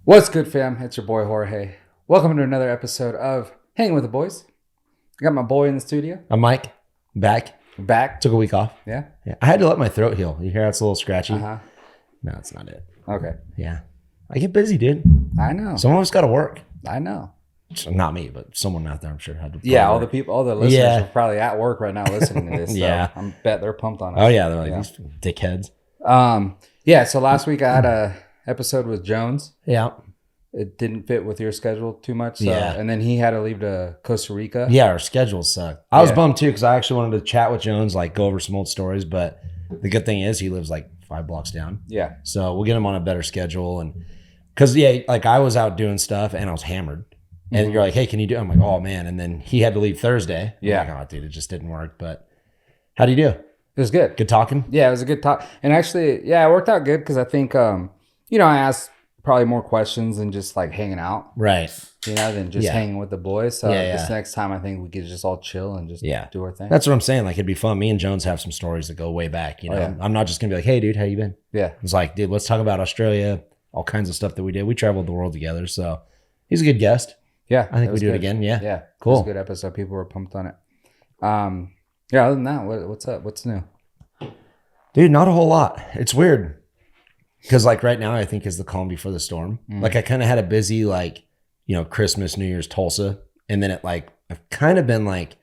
What's good, fam? It's your boy Jorge. Welcome to another episode of Hanging with the Boys. I got my boy in the studio. I'm Mike. Back. Took a week off. Yeah? I had to let my throat heal. You hear it's a little scratchy? Uh-huh. No, it's not it. Okay. Yeah. I get busy, dude. I know. Someone else got to work. I know. Not me, but someone out there, I'm sure, had to. Yeah, all the people, all the listeners Yeah. are probably at work right now listening to this. So Yeah. I bet they're pumped on us. Oh, yeah. They're like, these dickheads. Yeah, so last week I had a episode with Jones. Yeah. It didn't fit with your schedule too much. So, Yeah. And then he had to leave to Costa Rica. Yeah, our schedules suck. I was Yeah. bummed, too, because I actually wanted to chat with Jones, like go over some old stories. But the good thing is he lives like 5 blocks down. Yeah. So we'll get him on a better schedule. And because, yeah, like I was out doing stuff and I was hammered. And you're like, hey, can you do it? I'm like, oh, man. And then he had to leave Thursday. Yeah. I'm like, oh, dude, it just didn't work. But how do you do? It was good. Good talking? Yeah, it was a good talk. And actually, yeah, it worked out good because I think, I asked probably more questions than just like hanging out, Right. than just hanging with the boys. So Yeah, this next time, I think we could just all chill and just do our thing. That's what I'm saying. Like, it'd be fun. Me and Jones have some stories that go way back. You know, yeah. I'm not just going to be like, hey, dude, how you been? Yeah. It's like, dude, let's talk about Australia, all kinds of stuff that we did. We traveled the world together. So he's a good guest. Yeah. I think we do it again. Yeah. Yeah. Cool. It was a good episode. People were pumped on it. Yeah. Other than that, what's up? What's new? Dude, not a whole lot. It's weird. Because like right now, I think is the calm before the storm. Like I kind of had a busy Christmas, New Year's, Tulsa. And then I've kind of been like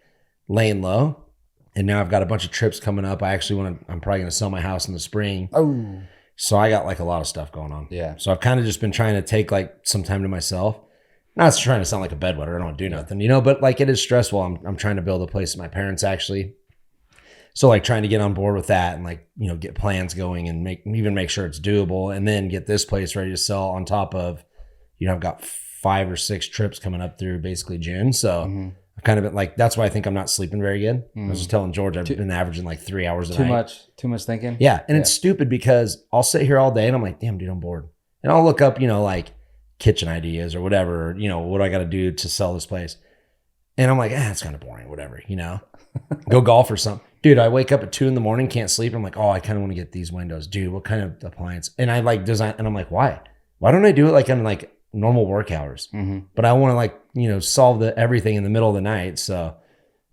laying low. And now I've got a bunch of trips coming up. I'm probably going to sell my house in the spring. Oh. So I got like a lot of stuff going on. Yeah. So I've kind of just been trying to take like some time to myself. Not trying to sound like a bedwetter. I don't do nothing, but like it is stressful. I'm trying to build a place with my parents actually. So like trying to get on board with that and get plans going and make sure it's doable and then get this place ready to sell on top of, I've got 5 or 6 trips coming up through basically June. So I've kind of been like, that's why I think I'm not sleeping very good. I was just telling George, I've been averaging like 3 hours a night. Too much thinking. Yeah. And it's stupid because I'll sit here all day and I'm like, damn, dude, I'm bored. And I'll look up, like kitchen ideas or whatever, what do I got to do to sell this place? And I'm like, it's kind of boring, whatever, go golf or something. Dude, I wake up at 2 a.m, can't sleep. I'm like, I kind of want to get these windows. Dude, what kind of appliance? And I like design, and I'm like, why? Why don't I do it like on like normal work hours? But I want to solve everything in the middle of the night. So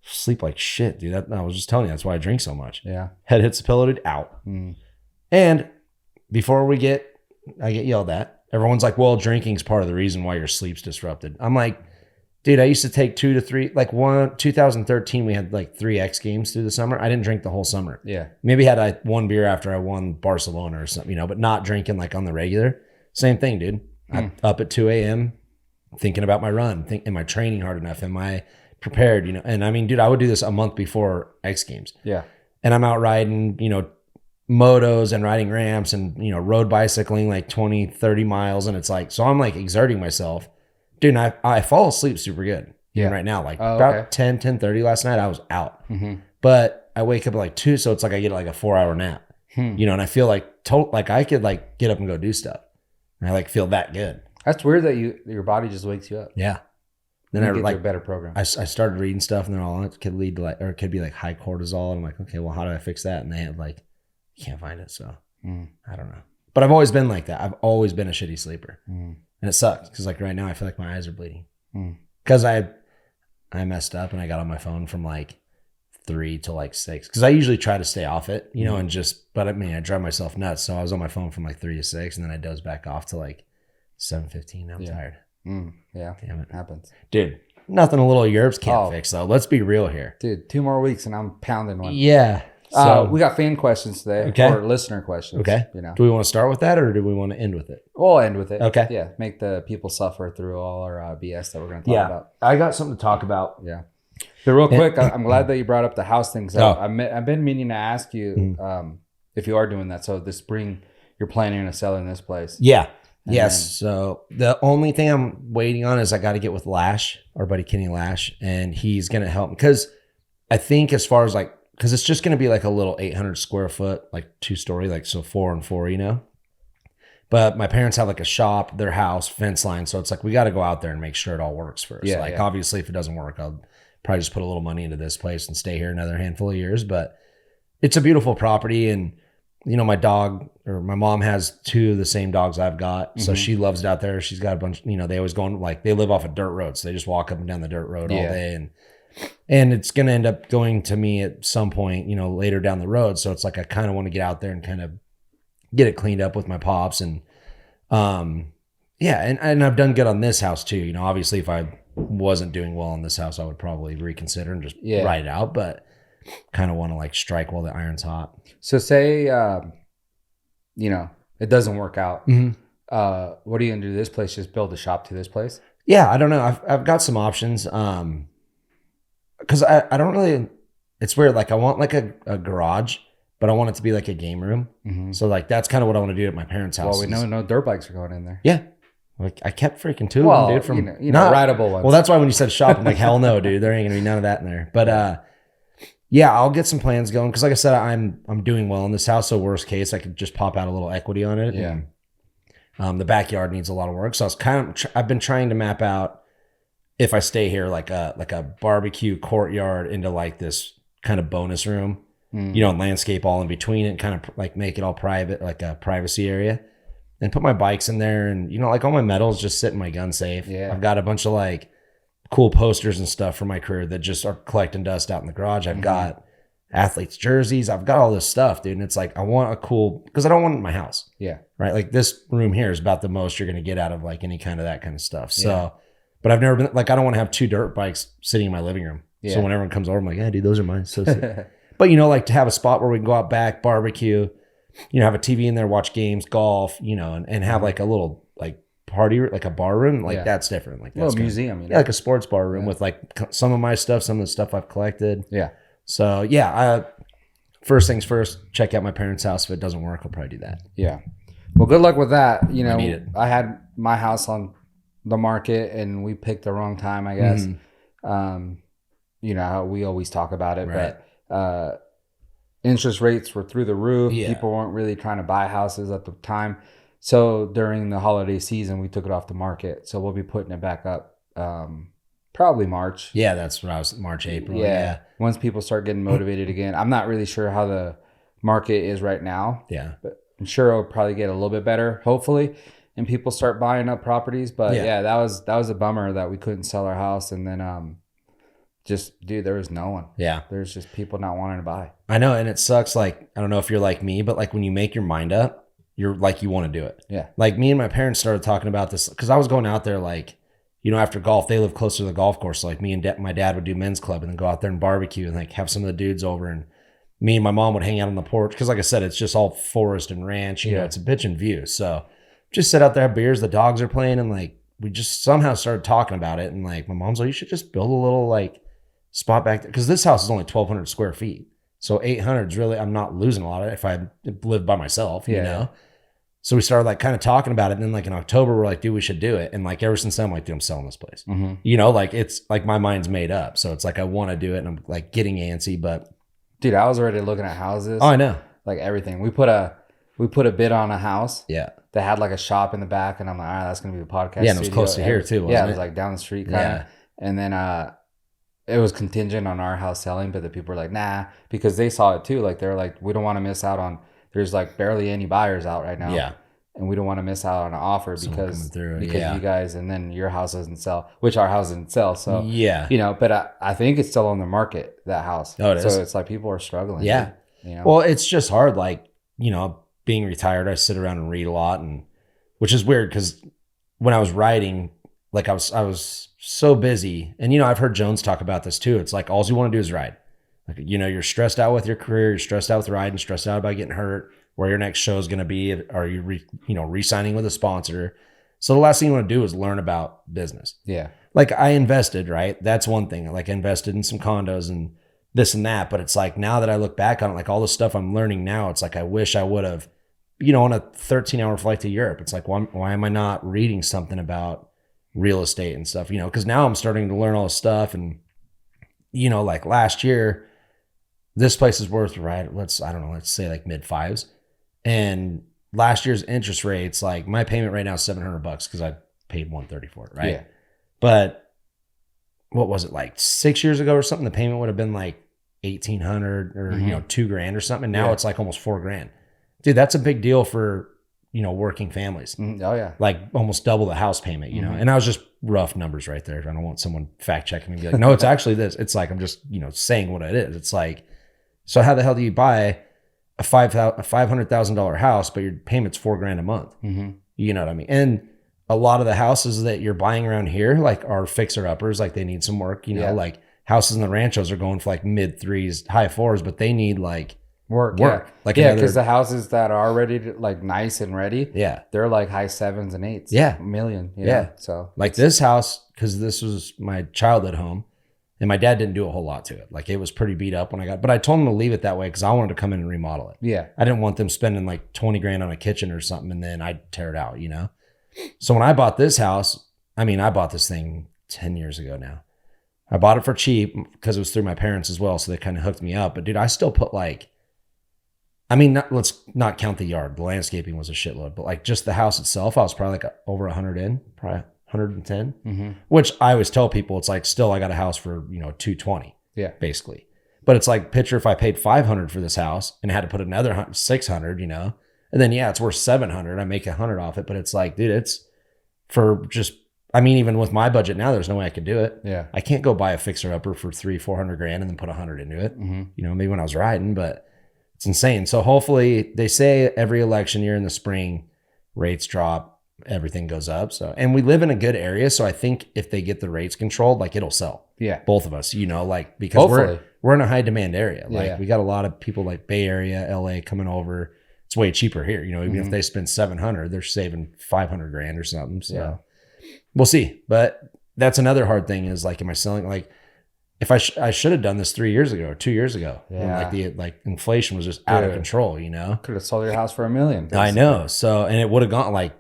sleep like shit, dude. I was just telling you, that's why I drink so much. Yeah. Head hits the pillow, dude, out. And before I get yelled at. Everyone's like, well, drinking's part of the reason why your sleep's disrupted. I'm like, dude, I used to take 2 to 3, 2013, we had like 3 X Games through the summer. I didn't drink the whole summer. Yeah. Maybe had I 1 beer after I won Barcelona or something, but not drinking like on the regular. Same thing, dude. I'm up at 2 a.m. thinking about my run. Am I training hard enough? Am I prepared? And I mean, dude, I would do this a month before X Games. Yeah. And I'm out riding, motos and riding ramps and, road bicycling like 20, 30 miles. And it's like, so I'm like exerting myself. Dude, and I fall asleep super good. Even right now, about 10:30 last night, I was out. But I wake up at like 2. So it's like I get like a 4-hour nap, and I feel like I could like get up and go do stuff. And I like feel that good. That's weird that your body just wakes you up. Yeah. Then I get a better program. I started reading stuff and they're all, it could lead to it could be like high cortisol. And I'm like, okay, well, how do I fix that? And they have like, you can't find it. So I don't know. But I've always been like that. I've always been a shitty sleeper. And it sucks because like right now I feel like my eyes are bleeding. Because I messed up and I got on my phone from like 3 to like 6. Because I usually try to stay off it, and but I mean, I drive myself nuts. So I was on my phone from like 3 to 6 and then I doze back off to like 7:15. I'm tired. Yeah. Damn it. Happens. Dude, nothing a little Europe's can't fix though. Let's be real here. Dude, 2 more weeks and I'm pounding one. Yeah. So we got fan questions today, or listener questions. Okay. Do we want to start with that, or do we want to end with it? We'll end with it. Okay. Yeah. Make the people suffer through all our BS that we're going to talk about. I got something to talk about. Yeah. But real quick, I'm glad that you brought up the house thing. So Oh. I've been meaning to ask you if you are doing that. So this spring, you're planning on selling this place. Yeah. And yes. So the only thing I'm waiting on is I got to get with Lash, our buddy Kenny Lash, and he's going to help me because I think as far as because it's just going to be like a little 800 square foot, like 2-story, like so 4 and 4, But my parents have like a shop, their house, fence line. So it's like, we got to go out there and make sure it all works first. Yeah, obviously if it doesn't work, I'll probably just put a little money into this place and stay here another handful of years. But it's a beautiful property and my dog or my mom has 2 of the same dogs I've got. So she loves it out there. She's got a bunch, they always go on, like they live off a dirt road. So they just walk up and down the dirt road all day. And it's going to end up going to me at some point, later down the road. So it's like, I kind of want to get out there and kind of get it cleaned up with my pops. And, and I've done good on this house too. Obviously if I wasn't doing well on this house, I would probably reconsider and just ride it out. But kind of want to like strike while the iron's hot. So say, it doesn't work out. What are you going to do to this place? Just build a shop to this place? Yeah, I don't know. I've got some options. Because I don't really, it's weird. Like I want like a garage, but I want it to be like a game room. So like that's kind of what I want to do at my parents' house. Well, we know no dirt bikes are going in there. Yeah. Like I kept freaking 2 of them, dude. From rideable ones. Well, that's why when you said shop, I'm like, hell no, dude. There ain't gonna be none of that in there. But I'll get some plans going because, like I said, I'm doing well in this house. So worst case, I could just pop out a little equity on it. Yeah. And, the backyard needs a lot of work, so I've been trying to map out if I stay here like a barbecue courtyard into like this kind of bonus room, and landscape all in between it, and kind of like make it all private, like a privacy area. And put my bikes in there, and like all my medals just sit in my gun safe. Yeah. I've got a bunch of like cool posters and stuff for my career that just are collecting dust out in the garage. I've got athletes jerseys. I've got all this stuff, dude. And it's like I want a cool, because I don't want it in my house. Yeah. Right. Like this room here is about the most you're gonna get out of like any kind of that kind of stuff. So, but I've never been like, I don't want to have 2 dirt bikes sitting in my living room. Yeah. So when everyone comes over, I'm like, yeah, dude, those are mine. So but like to have a spot where we can go out back, barbecue, have a TV in there, watch games, golf, and have like a little like party, like a bar room, like that's different. Like that's a little museum, like a sports bar room with like some of my stuff, some of the stuff I've collected. Yeah. So first things first, check out my parents' house. If it doesn't work, I'll probably do that. Yeah. Well, good luck with that. I need it. I had my house on the market and we picked the wrong time, I guess. We always talk about it, right. But interest rates were through the roof. Yeah. People weren't really trying to buy houses at the time. So during the holiday season, we took it off the market. So we'll be putting it back up probably March. Yeah, that's what I was, March, April. Yeah. Once people start getting motivated again. I'm not really sure how the market is right now. Yeah. But I'm sure it'll probably get a little bit better, hopefully, and people start buying up properties. But that was a bummer that we couldn't sell our house. And then there was no one. Yeah. There's just people not wanting to buy. I know. And it sucks. Like, I don't know if you're like me, but like when you make your mind up, you're like, you want to do it. Yeah. Like me and my parents started talking about this because I was going out there like, after golf, they live close to the golf course. So like me and my dad would do men's club and then go out there and barbecue and like have some of the dudes over, and me and my mom would hang out on the porch. Cause like I said, it's just all forest and ranch, it's a bitchin' view. So just sit out there, have beers, the dogs are playing. And like, we just somehow started talking about it. And like, my mom's like, you should just build a little like spot back there. Cause this house is only 1,200 square feet. So 800 is really, I'm not losing a lot of it if I lived by myself, you know? So we started like kind of talking about it. And then like in October, we're like, dude, we should do it. And like ever since then, I'm like, dude, I'm selling this place. Like it's like my mind's made up. So it's like, I want to do it and I'm like getting antsy, but. Dude, I was already looking at houses. Oh, I know. Like everything. We put a bid on a house. Yeah. That had like a shop in the back. And I'm like, all right, that's going to be a podcast. Yeah. And it was close to here too. Wasn't it? It was like down the street kind of. Yeah. And then it was contingent on our house selling, but the people were like, nah, because they saw it too. Like they're like, we don't want to miss out on, there's like barely any buyers out right now. Yeah. And we don't want to miss out on an offer because you guys, and then your house doesn't sell, which our house didn't sell. So, but I think it's still on the market, that house. Oh, it is. So it's like people are struggling. Yeah. Well, it's just hard. Like, being retired, I sit around and read a lot, and which is weird because when I was writing, like I was so busy, and, I've heard Jones talk about this too. It's like, all you want to do is ride. Like, you're stressed out with your career, you're stressed out with riding, stressed out about getting hurt, where your next show is going to be. Are you re-signing with a sponsor? So the last thing you want to do is learn about business. Yeah. Like I invested, right? That's one thing. Like I invested in some condos and this and that, but it's like, now that I look back on it, like all the stuff I'm learning now, it's like, I wish I would have, on a 13-hour flight to Europe, it's like, why am I not reading something about real estate and stuff, cause now I'm starting to learn all this stuff. And, like last year, this place is worth, right? Let's say like mid fives. And last year's interest rates, like my payment right now is $700 because I paid $130 for it, right? Yeah. But what was it, like 6 years ago or something? The payment would have been like $1,800 or $2,000 or something. And now it's like almost $4,000. Dude, that's a big deal for, working families. Mm-hmm. Oh yeah. Like almost double the house payment, and I was just rough numbers right there. I don't want someone fact checking me and be like, no, it's actually this. It's like, I'm just, saying what it is. It's like, so how the hell do you buy a $500,000 house, but your payment's $4,000 a month? Mm-hmm. You know what I mean? And a lot of the houses that you're buying around here, like, are fixer uppers. Like, they need some work, like houses in the ranchos are going for like mid 3s, high 4s, but they need like work. Yeah. Like, because the houses that are already like nice and ready, they're like high 7s and 8s. Yeah. Million. So like this house, because this was my childhood home, and my dad didn't do a whole lot to it. Like, it was pretty beat up when I got, but I told him to leave it that way because I wanted to come in and remodel it. Yeah. I didn't want them spending like $20,000 on a kitchen or something and then I'd tear it out, So when I bought this house, I bought this thing 10 years ago now. I bought it for cheap because it was through my parents as well. So they kind of hooked me up. But dude, I still put like, let's not count the yard. The landscaping was a shitload, but like just the house itself, I was probably like over 100 in, probably 110, which I always tell people, it's like, still, I got a house for, 220, basically. But it's like, picture if I paid 500 for this house and had to put another 600, and then, it's worth 700. I make 100 off it, but it's like, dude, it's for just, even with my budget now, there's no way I could do it. Yeah. I can't go buy a fixer upper for $300,000-400,000 and then put 100 into it. Maybe when I was riding, but it's insane. So hopefully, they say every election year in the spring, rates drop, everything goes up. So, and we live in a good area. So I think if they get the rates controlled, like, it'll sell. Yeah. Both of us, like, because hopefully. we're in a high demand area. Like, we got a lot of people like Bay Area, LA coming over. It's way cheaper here. Even if they spend 700, they're saving 500,000 or something. So we'll see. But that's another hard thing is like, am I selling? Like, if I should have done this 3 years ago or 2 years ago, when like inflation was just out of control, Could have sold your house for $1 million. Basically. I know. So, and it would have gone like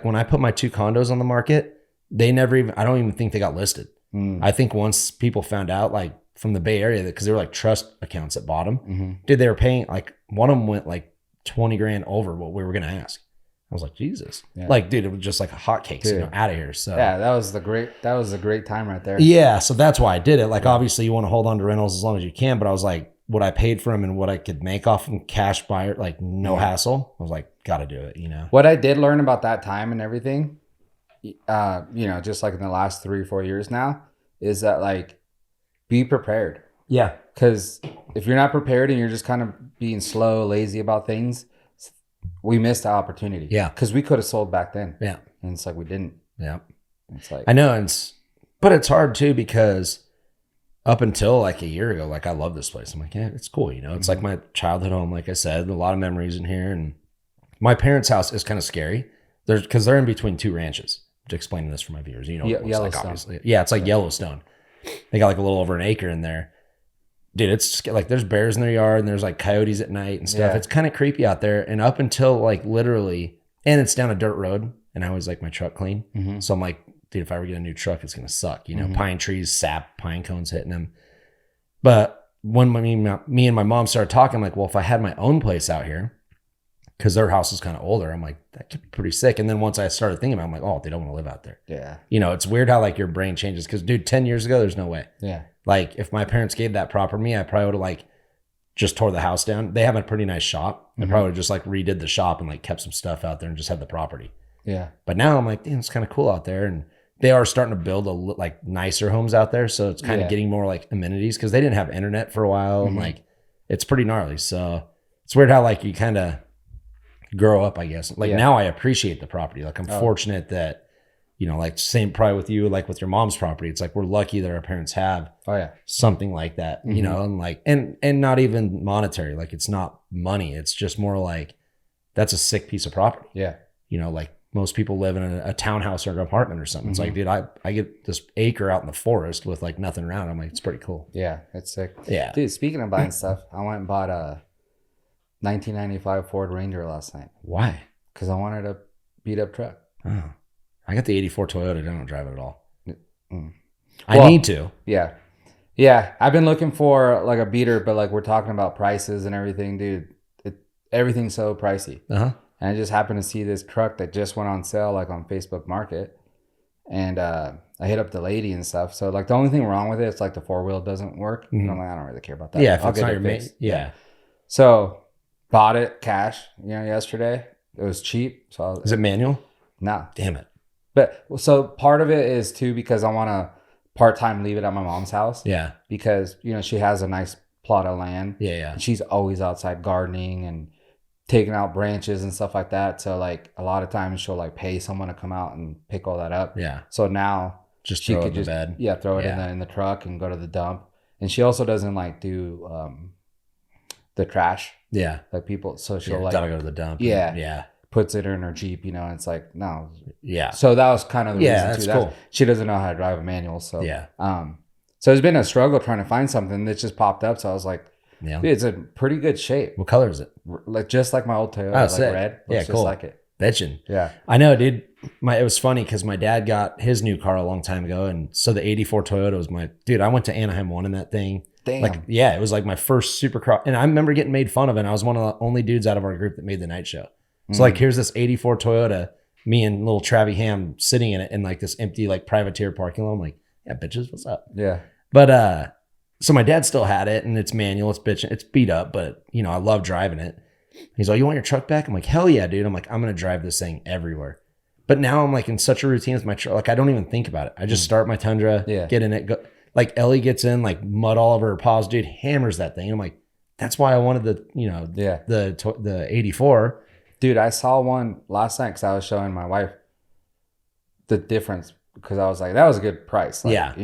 when I put my 2 condos on the market, they never even, I don't even think they got listed. I think once people found out, like, from the Bay Area, because they were like trust accounts at bottom, dude, they were paying, like, one of them went like 20,000 over what we were going to ask. I was like, Jesus. Like, dude, it was just like hotcakes, out of here. So that was a great time right there. Yeah. So that's why I did it. Like, obviously you want to hold on to rentals as long as you can, but I was like, what I paid for them and what I could make off them cash buyer, like, no hassle. I was like, got to do it, What I did learn about that time and everything, just like in the last 3-4 years now, is that, like, be prepared. Yeah. Because if you're not prepared and you're just kind of being slow, lazy about things, we missed the opportunity. Yeah. Because we could have sold back then. Yeah. And it's like, we didn't. Yeah. It's like, I know. But it's hard too, because up until like a year ago, like, I love this place. I'm like, yeah, it's cool. It's like my childhood home. Like I said, a lot of memories in here. And my parents' house is kind of scary. Because they're in between 2 ranches. To explain this for my viewers, Yellowstone. Like, obviously. Yeah. It's like Yellowstone. They got like a little over an acre in there. Dude, it's like, there's bears in their yard and there's like coyotes at night and stuff. Yeah. It's kind of creepy out there. And up until like literally, and it's down a dirt road, and I always like my truck clean. So I'm like, dude, if I ever get a new truck, it's going to suck. Pine trees, sap, pine cones hitting them. But when me and my mom started talking, I'm like, well, if I had my own place out here, because their house is kind of older, I'm like, that could be pretty sick. And then once I started thinking about it, I'm like, oh, they don't want to live out there. Yeah. It's weird how like your brain changes. Because, dude, 10 years ago, there's no way. Yeah. Like, if my parents gave that property to me, I probably would have like just tore the house down. They have a pretty nice shop. I probably would have just like redid the shop and like kept some stuff out there and just had the property. Yeah. But now I'm like, damn, it's kind of cool out there. And they are starting to build like nicer homes out there. So it's kind of getting more like amenities, because they didn't have internet for a while. And like, it's pretty gnarly. So it's weird how like you kind of grow up, I guess. Like, now I appreciate the property. Like, I'm fortunate that, like, same probably with you, like with your mom's property. It's like, we're lucky that our parents have something like that, and like, and not even monetary. Like, it's not money. It's just more like, that's a sick piece of property. Yeah. Like, most people live in a townhouse or an apartment or something. It's like, dude, I get this acre out in the forest with like nothing around. I'm like, it's pretty cool. Yeah. It's sick. Yeah. Dude, speaking of buying stuff, I went and bought a 1995 Ford Ranger last night. Why? Because I wanted a beat up truck. Oh. I got the 84 Toyota. I don't drive it at all. I need to. Yeah. Yeah. I've been looking for like a beater, but like, we're talking about prices and everything, dude. Everything's so pricey. And I just happened to see this truck that just went on sale, like on Facebook Market. And I hit up the lady and stuff. So like, the only thing wrong with it is like the 4-wheel doesn't work. And I'm like, I don't really care about that. Yeah. If I'll get not your mate. Yeah. So bought it cash, yesterday. It was cheap. So Is it manual? No. Damn it. But so part of it is too because I want to part-time leave it at my mom's house. Yeah. Because, she has a nice plot of land. Yeah. And she's always outside gardening and taking out branches and stuff like that. So like a lot of times she'll like pay someone to come out and pick all that up. Yeah. So now she could just bed. Yeah, throw it in the truck and go to the dump. And she also doesn't like do the trash. Yeah. Like people, so she'll gotta go to the dump. Yeah. Puts it in her Jeep, and it's like, no. Yeah. So that was kind of the reason that's too. cool. She doesn't know how to drive a manual. So yeah. So it's been a struggle trying to find something that just popped up. So I was like, yeah, dude, it's in pretty good shape. What color is it? Like just like my old Toyota, like red. Looks just cool. like it. Bitchin'. Yeah. I know, dude. It was funny because my dad got his new car a long time ago. And so the 84 Toyota was dude, I went to Anaheim 1 in that thing. Damn. Like, yeah, it was like my first supercross. And I remember getting made fun of it. And I was one of the only dudes out of our group that made the night show. So like, here's this 84 Toyota, me and little Travie Ham sitting in it in like this empty, like privateer parking lot. I'm like, yeah, bitches, what's up? Yeah. But, so my dad still had it and it's manual, it's bitching, it's beat up, but I love driving it. He's like, you want your truck back? I'm like, hell yeah, dude. I'm like, I'm going to drive this thing everywhere. But now I'm like in such a routine with my truck. Like I don't even think about it. I just start my Tundra, get in it. Go. Like Ellie gets in, like mud all over her paws, dude, hammers that thing. I'm like, that's why I wanted the 84. Dude, I saw one last night because I was showing my wife the difference because I was like, that was a good price. Like,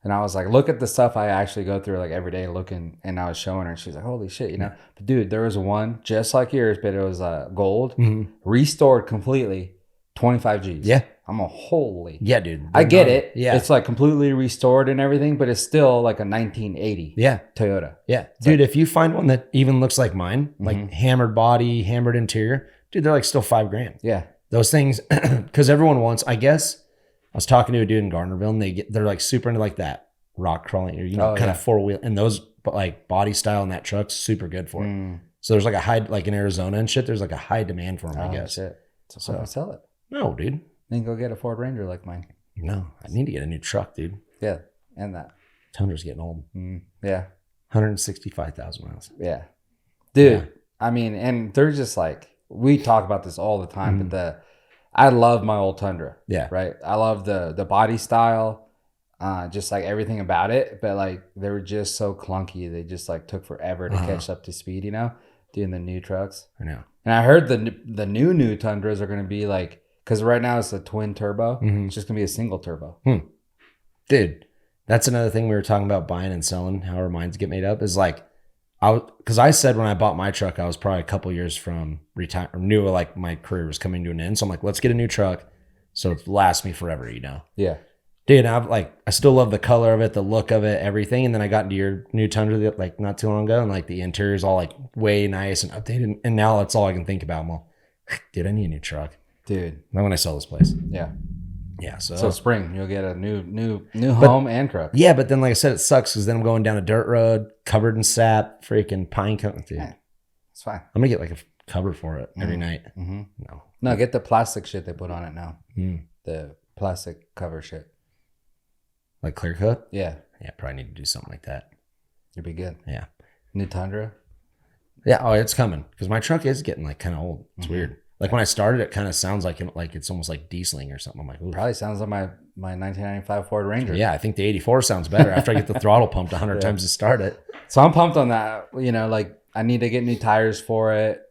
and I was like, look at the stuff I actually go through like every day looking. And I was showing her and she's like, holy shit, But dude, there was one just like yours, but it was gold, restored completely, 25 G's. Yeah. I'm a holy. Yeah, dude. I get it. Yeah. It's like completely restored and everything, but it's still like a 1980 Toyota. Yeah. Dude, if you find one that even looks like mine, like hammered body, hammered interior, dude, they're like still $5,000. Yeah. Those things, because everyone wants, I guess, I was talking to a dude in Gardnerville and they're like super into like that rock crawling, or, kind of 4-wheel, and those like body style in that truck's super good for it. So there's like a high, like in Arizona and shit, there's like a high demand for them, I guess. Shit. So sell it. No, dude. Then go get a Ford Ranger like mine. No, I need to get a new truck, dude. Yeah, and that. Tundra's getting old. Yeah. 165,000 miles. Yeah. Dude, I mean, and they're just like, we talk about this all the time, but I love my old Tundra. Yeah. Right? I love the body style, just like everything about it, but like they were just so clunky. They just like took forever to catch up to speed, doing the new trucks. I know. And I heard the new Tundras are going to be like, because right now it's a twin turbo. It's just going to be a single turbo. Dude, that's another thing we were talking about buying and selling, how our minds get made up, is like, because I said when I bought my truck, I was probably a couple years from retire, or knew like my career was coming to an end. So I'm like, let's get a new truck so it lasts me forever, Yeah. Dude, I still love the color of it, the look of it, everything. And then I got into your new Tundra like not too long ago, and like the interior is all like way nice and updated. And now that's all I can think about. I'm all, dude, I need a new truck. Dude. Not when I sell this place. Yeah. Yeah. So spring, you'll get a new home and truck. Yeah, but then like I said, it sucks because then I'm going down a dirt road covered in sap, freaking pine cone. Dude, it's fine. I'm gonna get like a cover for it every night. No, get the plastic shit they put on it now. The plastic cover shit. Like clear cut? Yeah. Yeah, probably need to do something like that. You'd be good. Yeah. New Tundra? Yeah, oh, it's coming. Because my truck is getting like kind of old. It's weird. Like when I started, it kind of sounds like it's almost like dieseling or something. I'm like, ooh. Probably sounds like my 1995 Ford Ranger. Yeah, I think the 84 sounds better after I get the throttle pumped 100 times to start it. So I'm pumped on that. Like I need to get new tires for it,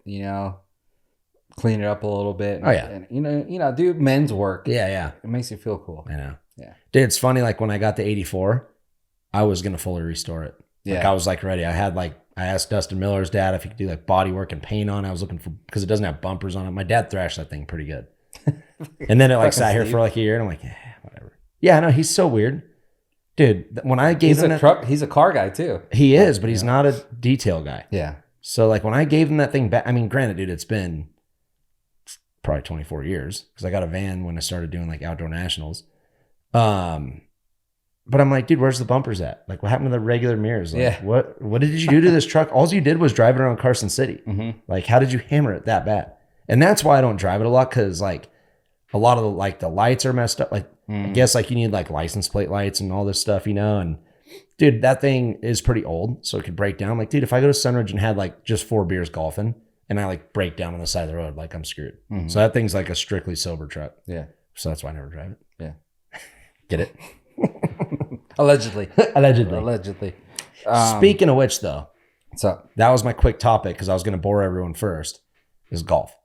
clean it up a little bit. Oh, yeah. And, do men's work. Yeah. It makes you feel cool. I know. Yeah. Dude, it's funny. Like when I got the 84, I was going to fully restore it. Like I was like ready. I asked Dustin Miller's dad if he could do like body work and paint on it. I was looking for, because it doesn't have bumpers on it. My dad thrashed that thing pretty good. And then it like sat here for like a year and I'm like, whatever. Yeah, I know. He's so weird. Dude, when I gave him he's a car guy too. He is, but he's not a detail guy. Yeah. So like when I gave him that thing back, I mean, granted, dude, it's been probably 24 years because I got a van when I started doing like outdoor nationals. But I'm like, dude, where's the bumpers at? Like, what happened to the regular mirrors? Like, what did you do to this truck? All you did was drive it around Carson City. Like, how did you hammer it that bad? And that's why I don't drive it a lot, because like a lot of the lights are messed up. Like, I guess like you need like license plate lights and all this stuff, and dude, that thing is pretty old, so it could break down. I'm like, dude, if I go to Sunridge and had like just 4 beers golfing and I like break down on the side of the road, like I'm screwed. Mm-hmm. So that thing's like a strictly sober truck. Yeah. So that's why I never drive it. Yeah. Get it? Allegedly. Allegedly. Speaking of which, though, what's up? That was my quick topic because I was going to bore everyone first. Is golf,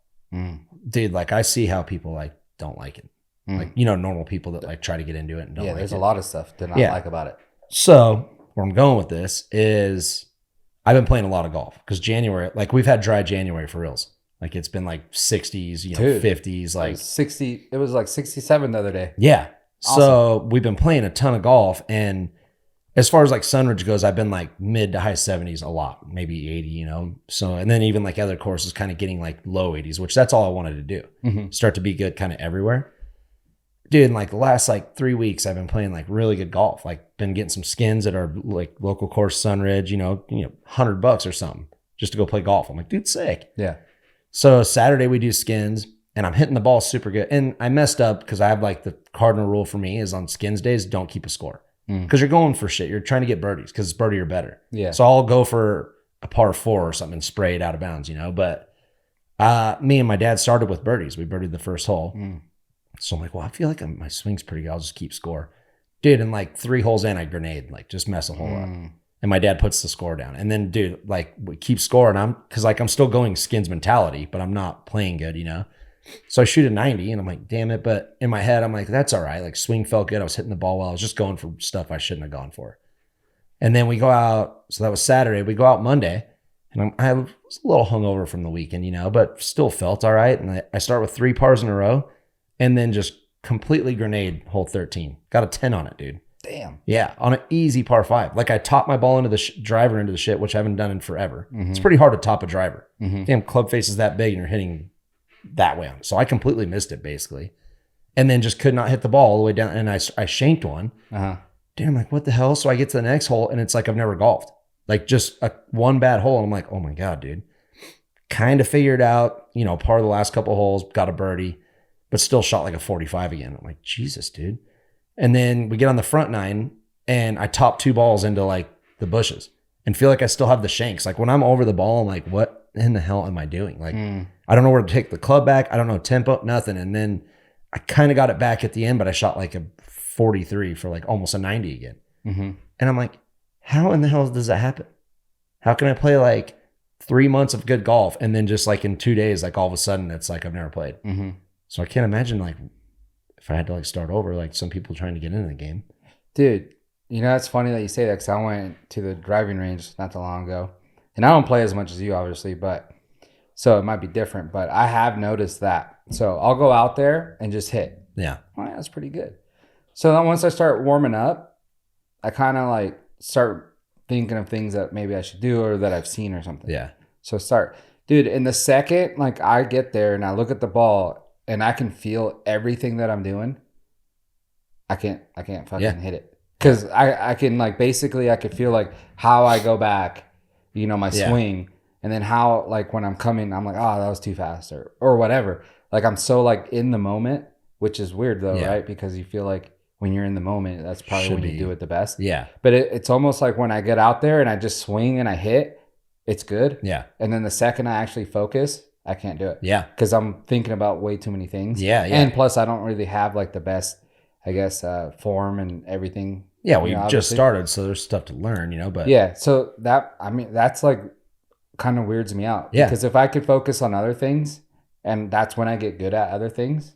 dude? Like I see how people like don't like it, like normal people that like try to get into it and don't. Yeah, like there's it. a lot of stuff to not like about it. So where I'm going with this is, I've been playing a lot of golf because January, like we've had dry January for reals. Like it's been like 60s, 50s, like 60. It was like 67 the other day. Yeah. Awesome. So we've been playing a ton of golf, and as far as like Sunridge goes, I've been like mid to high 70s a lot, maybe 80, So, and then even like other courses kind of getting like low 80s, which that's all I wanted to do. Start to be good kind of everywhere. Dude, in like the last like 3 weeks, I've been playing like really good golf. Like been getting some skins at our like local course, Sunridge, $100 or something just to go play golf. I'm like, dude, sick. Yeah. So Saturday we do skins and I'm hitting the ball super good. And I messed up because I have like the cardinal rule for me is on skins days, don't keep a score. Because you're going for shit. You're trying to get birdies because it's birdie or better. Yeah. So I'll go for a par 4 or something and spray it out of bounds, But me and my dad started with birdies. We birdied the first hole. So I'm like, well, I feel like my swing's pretty good. I'll just keep score. Dude, and like 3 holes in, I grenade, like just mess a hole up. And my dad puts the score down. And then, dude, like we keep scoring. Because like I'm still going skins mentality, but I'm not playing good, So I shoot a 90 and I'm like, damn it. But in my head, I'm like, that's all right. Like swing felt good. I was hitting the ball well. I was just going for stuff I shouldn't have gone for. And then we go out. So that was Saturday. We go out Monday and I was a little hungover from the weekend, but still felt all right. And I start with 3 pars in a row and then just completely grenade hole 13. Got a 10 on it, dude. Damn. Yeah. On an easy par 5. Like I topped my ball into the driver into the shit, which I haven't done in forever. It's pretty hard to top a driver. Damn, club face is that big and you're hitting that way on it. So I completely missed it basically. And then just could not hit the ball all the way down. And I shanked one. Dude, I'm like, what the hell? So I get to the next hole and it's like I've never golfed. Like just one bad hole. And I'm like, oh my God, dude. Kind of figured out, part of the last couple holes, got a birdie, but still shot like a 45 again. I'm like, Jesus, dude. And then we get on the front 9 and I top 2 balls into like the bushes and feel like I still have the shanks. Like when I'm over the ball, I'm like, what in the hell am I doing? Like, I don't know where to take the club back. I don't know tempo, nothing. And then I kind of got it back at the end, but I shot like a 43 for like almost a 90 again. And I'm like, how in the hell does that happen? How can I play like 3 months of good golf and then just like in 2 days, like all of a sudden it's like I've never played. So I can't imagine like if I had to like start over, like some people trying to get into the game. Dude, it's funny that you say that because I went to the driving range not too long ago. And I don't play as much as you, obviously, but so it might be different. But I have noticed that. So I'll go out there and just hit. Yeah. Oh, yeah, that's pretty good. So then once I start warming up, I kind of like start thinking of things that maybe I should do or that I've seen or something. Yeah. So dude, in the second, like I get there and I look at the ball and I can feel everything that I'm doing. I can't fucking hit it. Because I can like, basically I could feel like how I go back, my swing. And then how, like, when I'm coming, I'm like, oh, that was too fast or whatever. Like, I'm so, like, in the moment, which is weird, though, right? Because you feel like when you're in the moment, that's probably when you do it the best. Yeah. But it's almost like when I get out there and I just swing and I hit, it's good. Yeah. And then the second I actually focus, I can't do it. Yeah. Because I'm thinking about way too many things. Yeah, yeah. And plus, I don't really have, like, the best, I guess, form and everything. Yeah, we just started, so there's stuff to learn, But yeah, so that's, like, kind of weirds me out. Yeah. Because if I could focus on other things and that's when I get good at other things,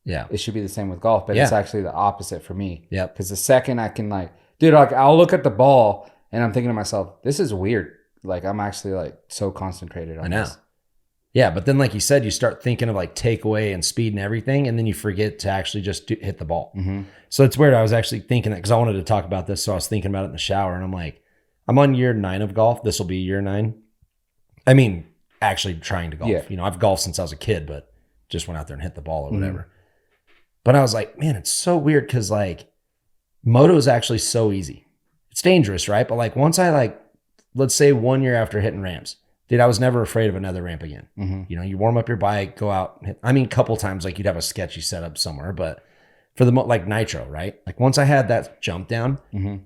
it should be the same with golf. But it's actually the opposite for me. Yeah. Because the second I can like, dude, like I'll look at the ball and I'm thinking to myself, this is weird. Like I'm actually like so concentrated on this. Yeah, but then like you said, you start thinking of like takeaway and speed and everything, and then you forget to actually just hit the ball. So it's weird. I was actually thinking that because I wanted to talk about this, so I was thinking about it in the shower, and I'm like, I'm on year 9 of golf. This will be year 9. I mean, actually trying to golf. I've golfed since I was a kid, but just went out there and hit the ball or whatever. But I was like, man, it's so weird because like moto is actually so easy. It's dangerous, right? But like once I like, let's say 1 year after hitting ramps, dude, I was never afraid of another ramp again. You warm up your bike, go out. A couple times like you'd have a sketchy setup somewhere, but for the like nitro, right? Like once I had that jump down,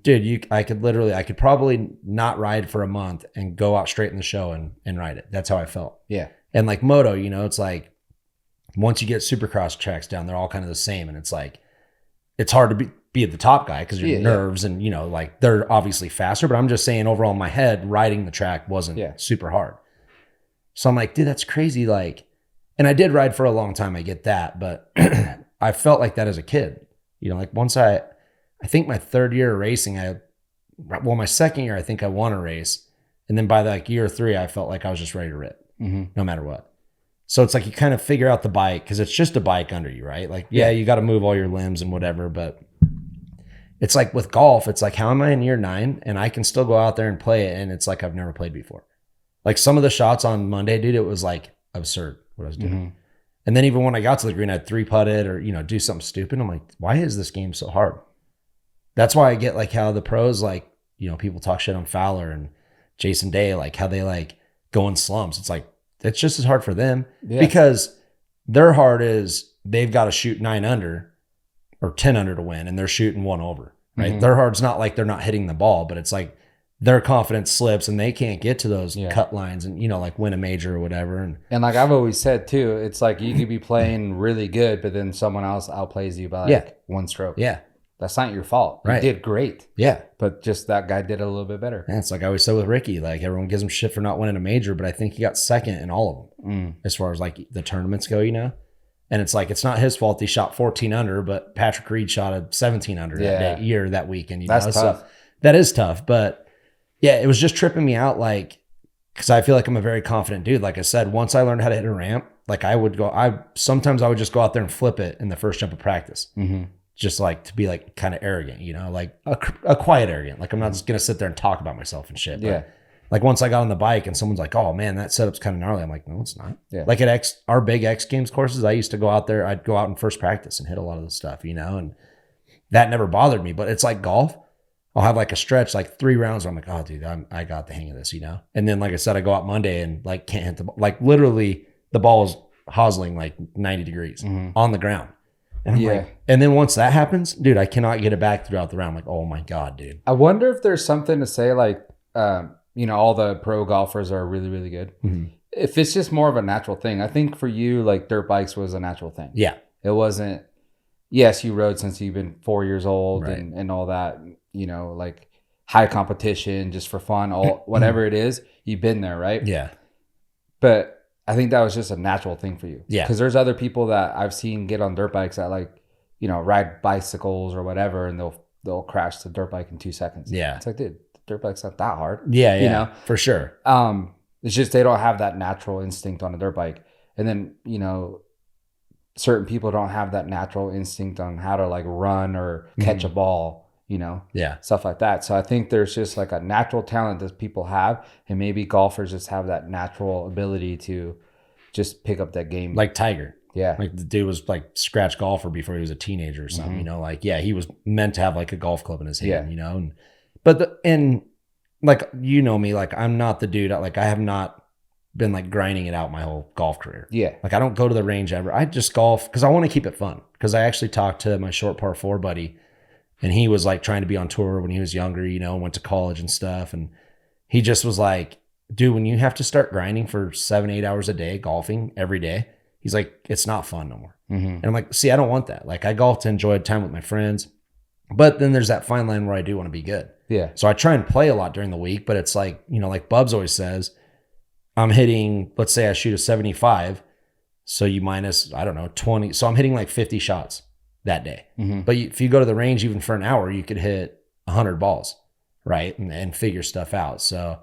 dude, I could probably not ride for a month and go out straight in the show and ride it. That's how I felt. Yeah. And like moto, you know, it's like once you get supercross tracks down, they're all kind of the same. And it's like, it's hard to be the top guy because your nerves and, you know, like they're obviously faster, but I'm just saying overall in my head, riding the track wasn't super hard. So I'm like, dude, that's crazy. Like, and I did ride for a long time. I get that, but I felt like that as a kid, you know, like once I think my third year of racing, my second year, I think I won a race. And then by like year 3, I felt like I was just ready to rip no matter what. So it's like you kind of figure out the bike because it's just a bike under you, right? Like, you got to move all your limbs and whatever, but it's like with golf, it's like, how am I in year 9 and I can still go out there and play it? And it's like, I've never played before. Like some of the shots on Monday, dude, it was like absurd what I was doing. And then even when I got to the green, I'd 3-putt it or, you know, do something stupid. I'm like, why is this game so hard? That's why I get like how the pros, like, you know, people talk shit on Fowler and Jason Day, like how they like go in slumps. It's like, it's just as hard for them because their hard is they've got to shoot 9 under or 10 under to win and they're shooting 1 over, right? Their hard's not like they're not hitting the ball, but it's like their confidence slips and they can't get to those cut lines and, you know, like win a major or whatever. And like I've always said too, it's like you could be playing really good, but then someone else outplays you by like 1 stroke. Yeah. That's not your fault. You did great. Yeah. But just that guy did a little bit better. Yeah, it's like I always said with Ricky, like everyone gives him shit for not winning a major, but I think he got second in all of them as far as like the tournaments go, you know? And it's like, it's not his fault he shot 14 under, but Patrick Reed shot a 17 under that weekend. You know? That's tough. So that is tough. But yeah, it was just tripping me out. Like, cause I feel like I'm a very confident dude. Like I said, once I learned how to hit a ramp, like sometimes I would just go out there and flip it in the first jump of practice. Just like to be like kind of arrogant, you know, like a quiet arrogant. Like I'm not just going to sit there and talk about myself and shit. But like once I got on the bike and someone's like, oh man, that setup's kind of gnarly. I'm like, no, it's not. Yeah. Like at our big X Games courses, I used to go out there. I'd go out in first practice and hit a lot of the stuff, you know, and that never bothered me. But it's like golf. I'll have like a stretch, like 3 rounds where I'm like, oh dude, I got the hang of this, you know? And then like I said, I go out Monday and like can't hit the ball. Like literally the ball is hosling like 90 degrees on the ground. And I'm like, and then once that happens, dude, I cannot get it back throughout the round. I'm like, oh my God, dude. I wonder if there's something to say like, you know, all the pro golfers are really, really good. If it's just more of a natural thing. I think for you, like dirt bikes was a natural thing. Yeah. It wasn't, yes, you rode since you've been 4 years old and all that, you know, like high competition just for fun, whatever it is, you've been there, right? Yeah. But I think that was just a natural thing for you. Yeah. Because there's other people that I've seen get on dirt bikes that like, you know, ride bicycles or whatever, and they'll crash the dirt bike in 2 seconds. Yeah. It's like, dude, the dirt bike's not that hard. Yeah, you know, for sure. It's just they don't have that natural instinct on a dirt bike. And then, you know, certain people don't have that natural instinct on how to like run or catch a ball. You know, stuff like that. So I think there's just like a natural talent that people have, and maybe golfers just have that natural ability to just pick up that game. Like Tiger. Yeah. Like the dude was like scratch golfer before he was a teenager or something, you know, like, he was meant to have like a golf club in his hand, you know, and like, you know me, like I'm not the dude, like I have not been like grinding it out my whole golf career. Yeah. Like I don't go to the range ever. I just golf because I want to keep it fun. Because I actually talked to my short par 4 buddy. And he was like trying to be on tour when he was younger, you know, went to college and stuff. And he just was like, dude, when you have to start grinding for 7-8 hours a day, golfing every day, he's like, it's not fun no more. And I'm like, see, I don't want that. Like I golf to enjoy time with my friends. But then there's that fine line where I do want to be good. Yeah. So I try and play a lot during the week, but it's like, you know, like Bubs always says, I'm hitting, let's say I shoot a 75. So you minus, I don't know, 20. So I'm hitting like 50 shots that day. But if you go to the range even for an hour, you could hit 100 balls, right? And figure stuff out. So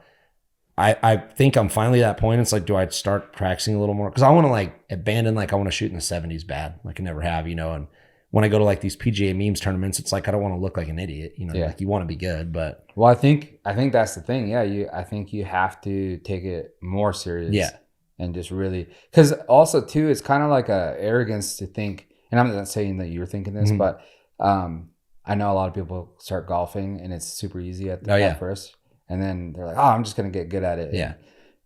I think I'm finally at that point. It's like, do I start practicing a little more? Because I want to like abandon, like I want to shoot in the 70s bad, like I never have, you know. And when I go to like these PGA memes tournaments, it's like I don't want to look like an idiot, you know. Like you want to be good, but well, I think that's the thing. Yeah, I think you have to take it more serious. Yeah, and just really, because also too, it's kind of like a arrogance to think. And I'm not saying that you're thinking this, but I know a lot of people start golfing and it's super easy at first. And then they're like, oh, I'm just going to get good at it. Yeah.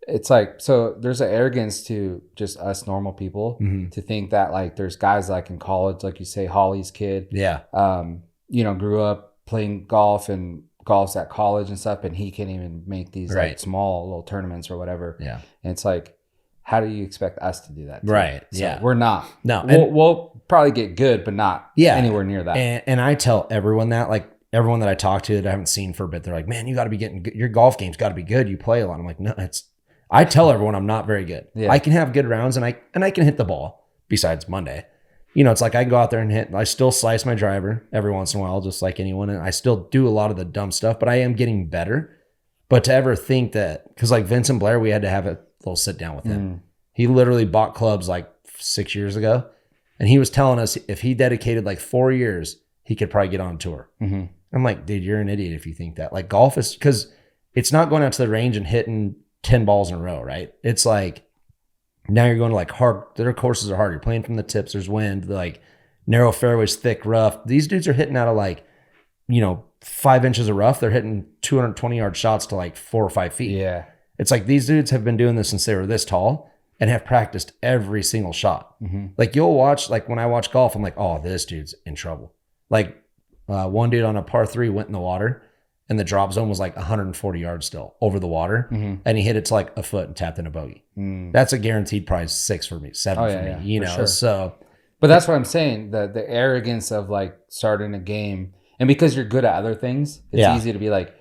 it's like, so there's an arrogance to just us normal people to think that like there's guys like in college, like you say, Holly's kid, you know, grew up playing golf and golf's at college and stuff, and he can't even make these like small little tournaments or whatever. Yeah. And it's like, how do you expect us to do that too? Right. So we're not. No. We'll probably get good, but not anywhere near that. And I tell everyone that, like everyone that I talk to that I haven't seen for a bit, they're like, man, you got to be getting good. Your golf game's got to be good. You play a lot. I'm like, no, I tell everyone I'm not very good. Yeah. I can have good rounds and I can hit the ball besides Monday. You know, it's like I can go out there and hit. I still slice my driver every once in a while, just like anyone. And I still do a lot of the dumb stuff, but I am getting better. But to ever think that, because like Vincent Blair, we had to have a little sit down with him. He literally bought clubs like 6 years ago. And he was telling us if he dedicated like 4 years, he could probably get on tour. I'm like, dude, you're an idiot if you think that. Like golf is, because it's not going out to the range and hitting 10 balls in a row, right? It's like, now you're going to like hard, their courses are hard. You're playing from the tips, there's wind, like narrow fairways, thick rough. These dudes are hitting out of like, you know, 5 inches of rough. They're hitting 220 yard shots to like 4 or 5 feet. Yeah. It's like these dudes have been doing this since they were this tall and have practiced every single shot. Like you'll watch, like when I watch golf, I'm like, oh, this dude's in trouble. Like one dude on a par 3 went in the water and the drop zone was like 140 yards still over the water. And he hit it to like a foot and tapped in a bogey. That's a guaranteed prize 6 for me, 7 for me, you know? Sure. So, but that's what I'm saying. The arrogance of like starting a game, and because you're good at other things, it's easy to be like,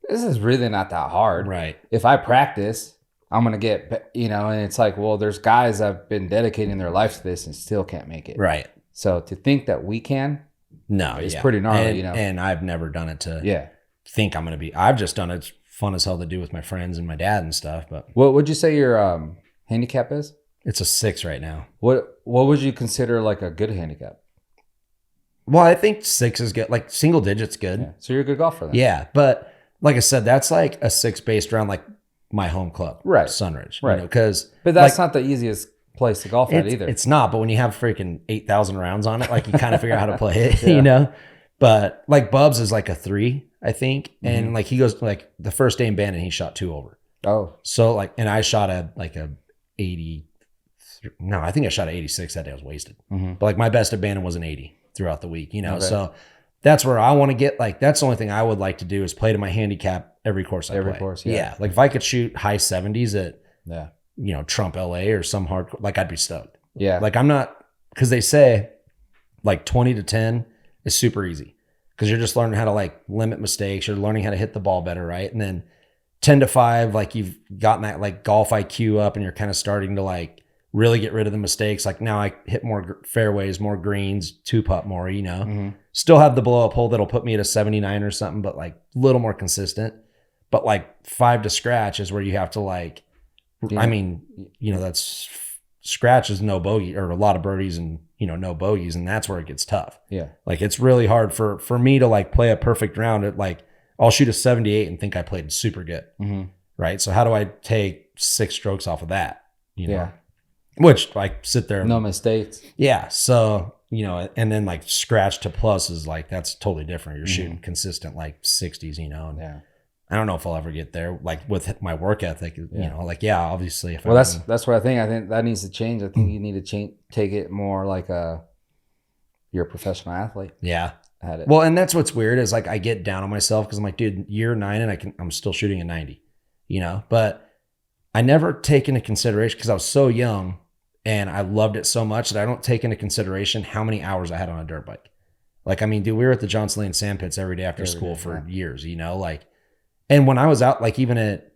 this is really not that hard. Right. If I practice, I'm going to get, you know, and it's like, well, there's guys that have been dedicating their life to this and still can't make it. Right. So to think that we can, it's pretty gnarly, you know? And I've never done it to think I'm going to be, I've just done it. It's fun as hell to do with my friends and my dad and stuff. But what would you say your handicap is? It's a 6 right now. What would you consider like a good handicap? Well, I think 6 is good. Like single digits good. Yeah. So you're a good golfer then. Yeah. But like I said, that's like a 6 based around like my home club. Right. Sunridge. Right. You know, because but that's like, not the easiest place to golf at either. It's not. But when you have freaking 8,000 rounds on it, like you kind of figure out how to play it, you know? But like Bubs is like a 3, I think. And like he goes like the first day in Bandon, he shot 2 over. Oh. So like, and I shot a 80. No, I think I shot an 86 that day. I was wasted. But like my best at Bandon was an 80 throughout the week, you know? Okay. So that's where I want to get, like, that's the only thing I would like to do is play to my handicap every course I play. Every course, yeah. Like if I could shoot high 70s at, you know, Trump LA or some hard, like I'd be stoked. Yeah. Like I'm not, because they say like 20 to 10 is super easy because you're just learning how to like limit mistakes. You're learning how to hit the ball better, right? And then 10 to 5, like you've gotten that like golf IQ up and you're kind of starting to like really get rid of the mistakes. Like now I hit more fairways, more greens, 2-putt more, you know, still have the blow up hole that'll put me at a 79 or something, but like a little more consistent. But like 5 to scratch is where you have to like, I mean, you know, that's scratch is no bogey or a lot of birdies and, you know, no bogeys. And that's where it gets tough. Yeah. Like it's really hard for me to like play a perfect round at like, I'll shoot a 78 and think I played super good. Right. So how do I take 6 strokes off of that? You know? Which I sit there. No mistakes. Yeah. So, you know, and then like scratch to plus is like, that's totally different. You're shooting consistent like 60s, you know. And I don't know if I'll ever get there, like with my work ethic, you know, like, obviously. Well, that's what I think. I think that needs to change. I think you need to take it more like you're a professional athlete. Yeah. Well, and that's what's weird is like I get down on myself because I'm like, dude, year 9 and I'm still shooting a 90, you know, but I never take into consideration because I was so young and I loved it so much that I don't take into consideration how many hours I had on a dirt bike. Like, I mean, dude, we were at the Johnson Lane sand pits every day after school for years, you know, like, and when I was out, like even at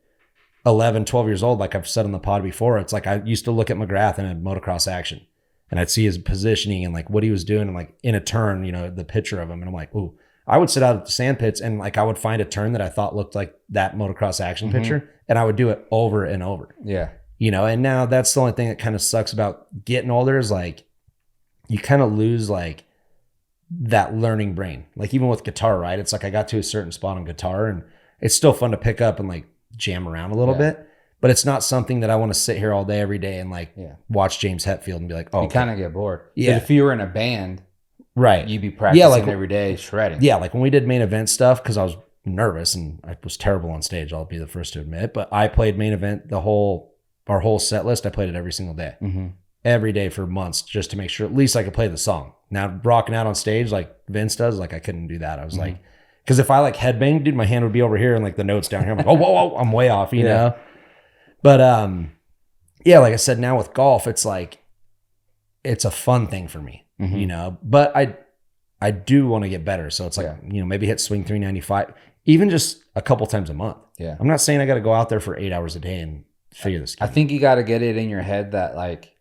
11, 12 years old, like I've said on the pod before, it's like I used to look at McGrath in a motocross action and I'd see his positioning and like what he was doing and like in a turn, you know, the picture of him. And I'm like, ooh, I would sit out at the sand pits and like I would find a turn that I thought looked like that motocross action picture and I would do it over and over. Yeah. You know, and now that's the only thing that kind of sucks about getting older is like you kind of lose like that learning brain. Like even with guitar, right? It's like I got to a certain spot on guitar and it's still fun to pick up and like jam around a little bit, but it's not something that I want to sit here all day every day and like watch James Hetfield and be like, oh, you kind of get bored. Yeah. But if you were in a band, right, you'd be practicing every day shredding. Yeah. Like when we did main event stuff, because I was nervous and I was terrible on stage. I'll be the first to admit, but I played main event, our whole set list. I played it every single day, every day for months, just to make sure at least I could play the song. Now rocking out on stage like Vince does, like I couldn't do that. I was like, because if I like headbang, dude, my hand would be over here and like the notes down here. I'm like, oh, whoa, I'm way off, you know? But yeah, like I said, now with golf, it's like, it's a fun thing for me, you know, but I do want to get better. So it's like, you know, maybe hit swing 395, even just a couple times a month. Yeah. I'm not saying I got to go out there for 8 hours a day and figure this game. I think you got to get it in your head that like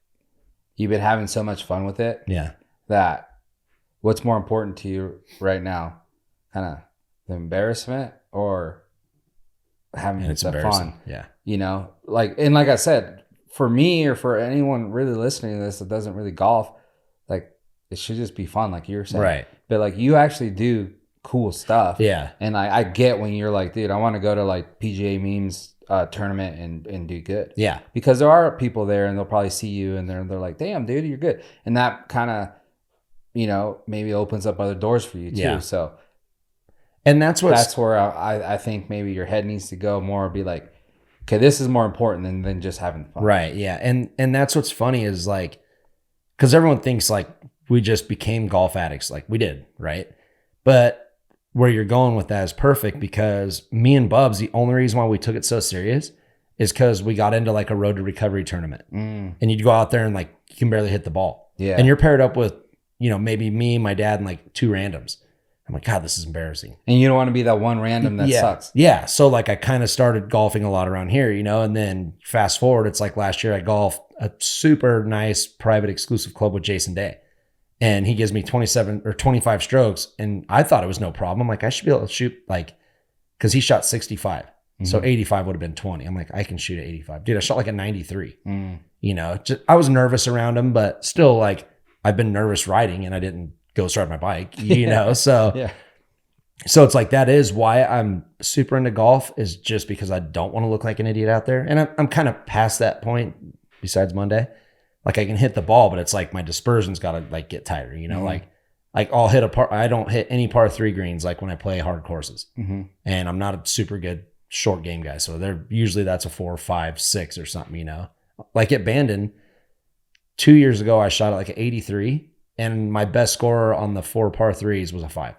you've been having so much fun with it. Yeah. That what's more important to you right now, kind of the embarrassment or having the fun. Yeah. You know, like, and like I said, for me or for anyone really listening to this that doesn't really golf, like it should just be fun, like you were saying. Right. But like you actually do cool stuff. Yeah. And I get when you're like, dude, I want to go to like PGA memes tournament and do good. Yeah. Because there are people there and they'll probably see you and they're like, damn, dude, you're good. And that kind of, you know, maybe opens up other doors for you too. Yeah. So. And that's where I think maybe your head needs to go more, be like, okay, this is more important than just having fun. Right. Yeah. And that's what's funny is like, because everyone thinks like we just became golf addicts. Like we did. Right. But where you're going with that is perfect because me and Bubs, the only reason why we took it so serious is because we got into like a road to recovery tournament. And you'd go out there and like you can barely hit the ball. Yeah. And you're paired up with, you know, maybe me, my dad, and like 2 randoms. I'm like, God, this is embarrassing. And you don't want to be that one random that sucks. Yeah. So like I kind of started golfing a lot around here, you know, and then fast forward, it's like last year I golfed a super nice private exclusive club with Jason Day. And he gives me 27 or 25 strokes. And I thought it was no problem. I'm like, I should be able to shoot like, because he shot 65. So 85 would have been 20. I'm like, I can shoot at 85. Dude, I shot like a 93. You know, I was nervous around him, but still like I've been nervous riding and I didn't ghost ride my bike, you know? So, so it's like, that is why I'm super into golf, is just because I don't want to look like an idiot out there. And I'm kind of past that point besides Monday. Like I can hit the ball, but it's like my dispersion's got to like get tighter, you know, like I'll hit I don't hit any par 3 greens, like when I play hard courses and I'm not a super good short game guy. So that's a 4, 5, 6 or something, you know, like at Bandon 2 years ago, I shot at like an 83. And my best score on the 4 par 3s was a 5.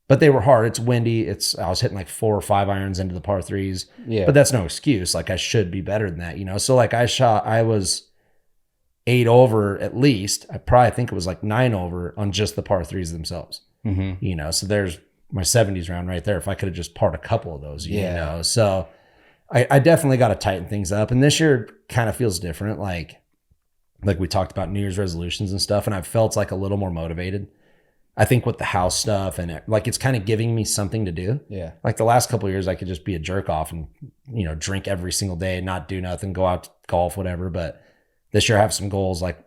But they were hard. It's windy. I was hitting like 4 or 5 irons into the par 3s. Yeah. But that's no excuse. Like I should be better than that, you know? So like I was 8 over at least. I probably think it was like 9 over on just the par 3s themselves. You know, so there's my 70s round right there. If I could have just parred a couple of those, you know? So I definitely got to tighten things up. And this year kind of feels different. Like we talked about New Year's resolutions and stuff, and I've felt like a little more motivated. I think with the house stuff and like it's kind of giving me something to do. Yeah. Like the last couple of years, I could just be a jerk off and, you know, drink every single day, not do nothing, go out to golf, whatever. But this year I have some goals. Like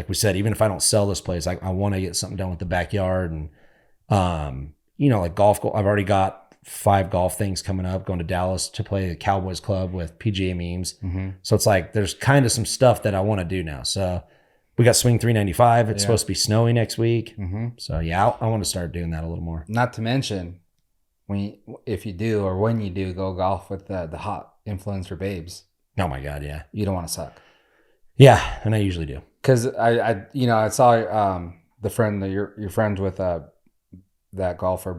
we said, even if I don't sell this place, I want to get something done with the backyard and, you know, like golf. I've already got 5 golf things coming up, going to Dallas to play the Cowboys Club with PGA memes. So it's like there's kind of some stuff that I want to do now. So we got swing 395. It's supposed to be snowy next week. So yeah, I want to start doing that a little more. Not to mention if you do go golf with the hot influencer babes. Oh my God, yeah. You don't want to suck. Yeah, and I usually do. Because I saw the friend that you're friends with, that golfer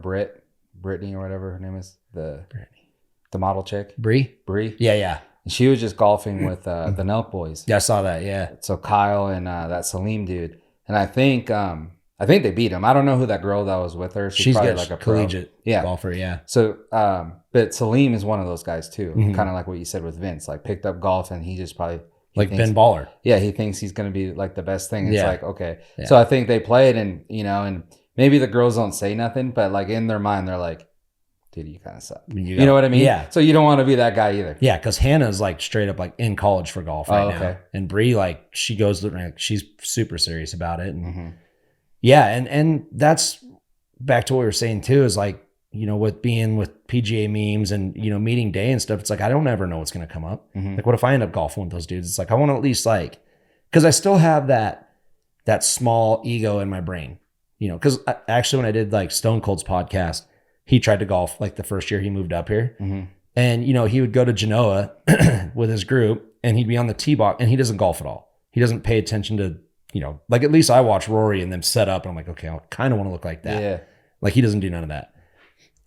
Brittany or whatever her name is, the model chick. Bree. Yeah. And she was just golfing with the Nelk boys. Yeah, I saw that. Yeah. So Kyle and that Salim dude, and I think they beat him. I don't know who that girl that was with her. She's probably good. Like a collegiate golfer. Yeah. So, but Salim is one of those guys too. Kind of like what you said with Vince, like picked up golf and he just probably Ben Baller. Yeah, he thinks he's going to be like the best thing. It's like, okay. Yeah. So I think they played and, you know, and maybe the girls don't say nothing, but like in their mind, they're like, dude, you kind of suck. You know what I mean? Yeah. So you don't want to be that guy either. Yeah, because Hannah's like straight up like in college for golf right now. And Bree, like she's super serious about it. And yeah, and that's back to what we were saying too, is like, you know, with being with PGA memes and, you know, meeting day and stuff, it's like, I don't ever know what's going to come up. Like what if I end up golfing with those dudes? It's like, I want to at least like, because I still have that small ego in my brain, you know, because actually when I did like Stone Cold's podcast, he tried to golf like the first year he moved up here. And, you know, he would go to Genoa with his group and he'd be on the tee box and he doesn't golf at all. He doesn't pay attention to, you know, like at least I watch Rory and them set up and I'm like, okay, I kind of want to look like that. Yeah. Like he doesn't do none of that.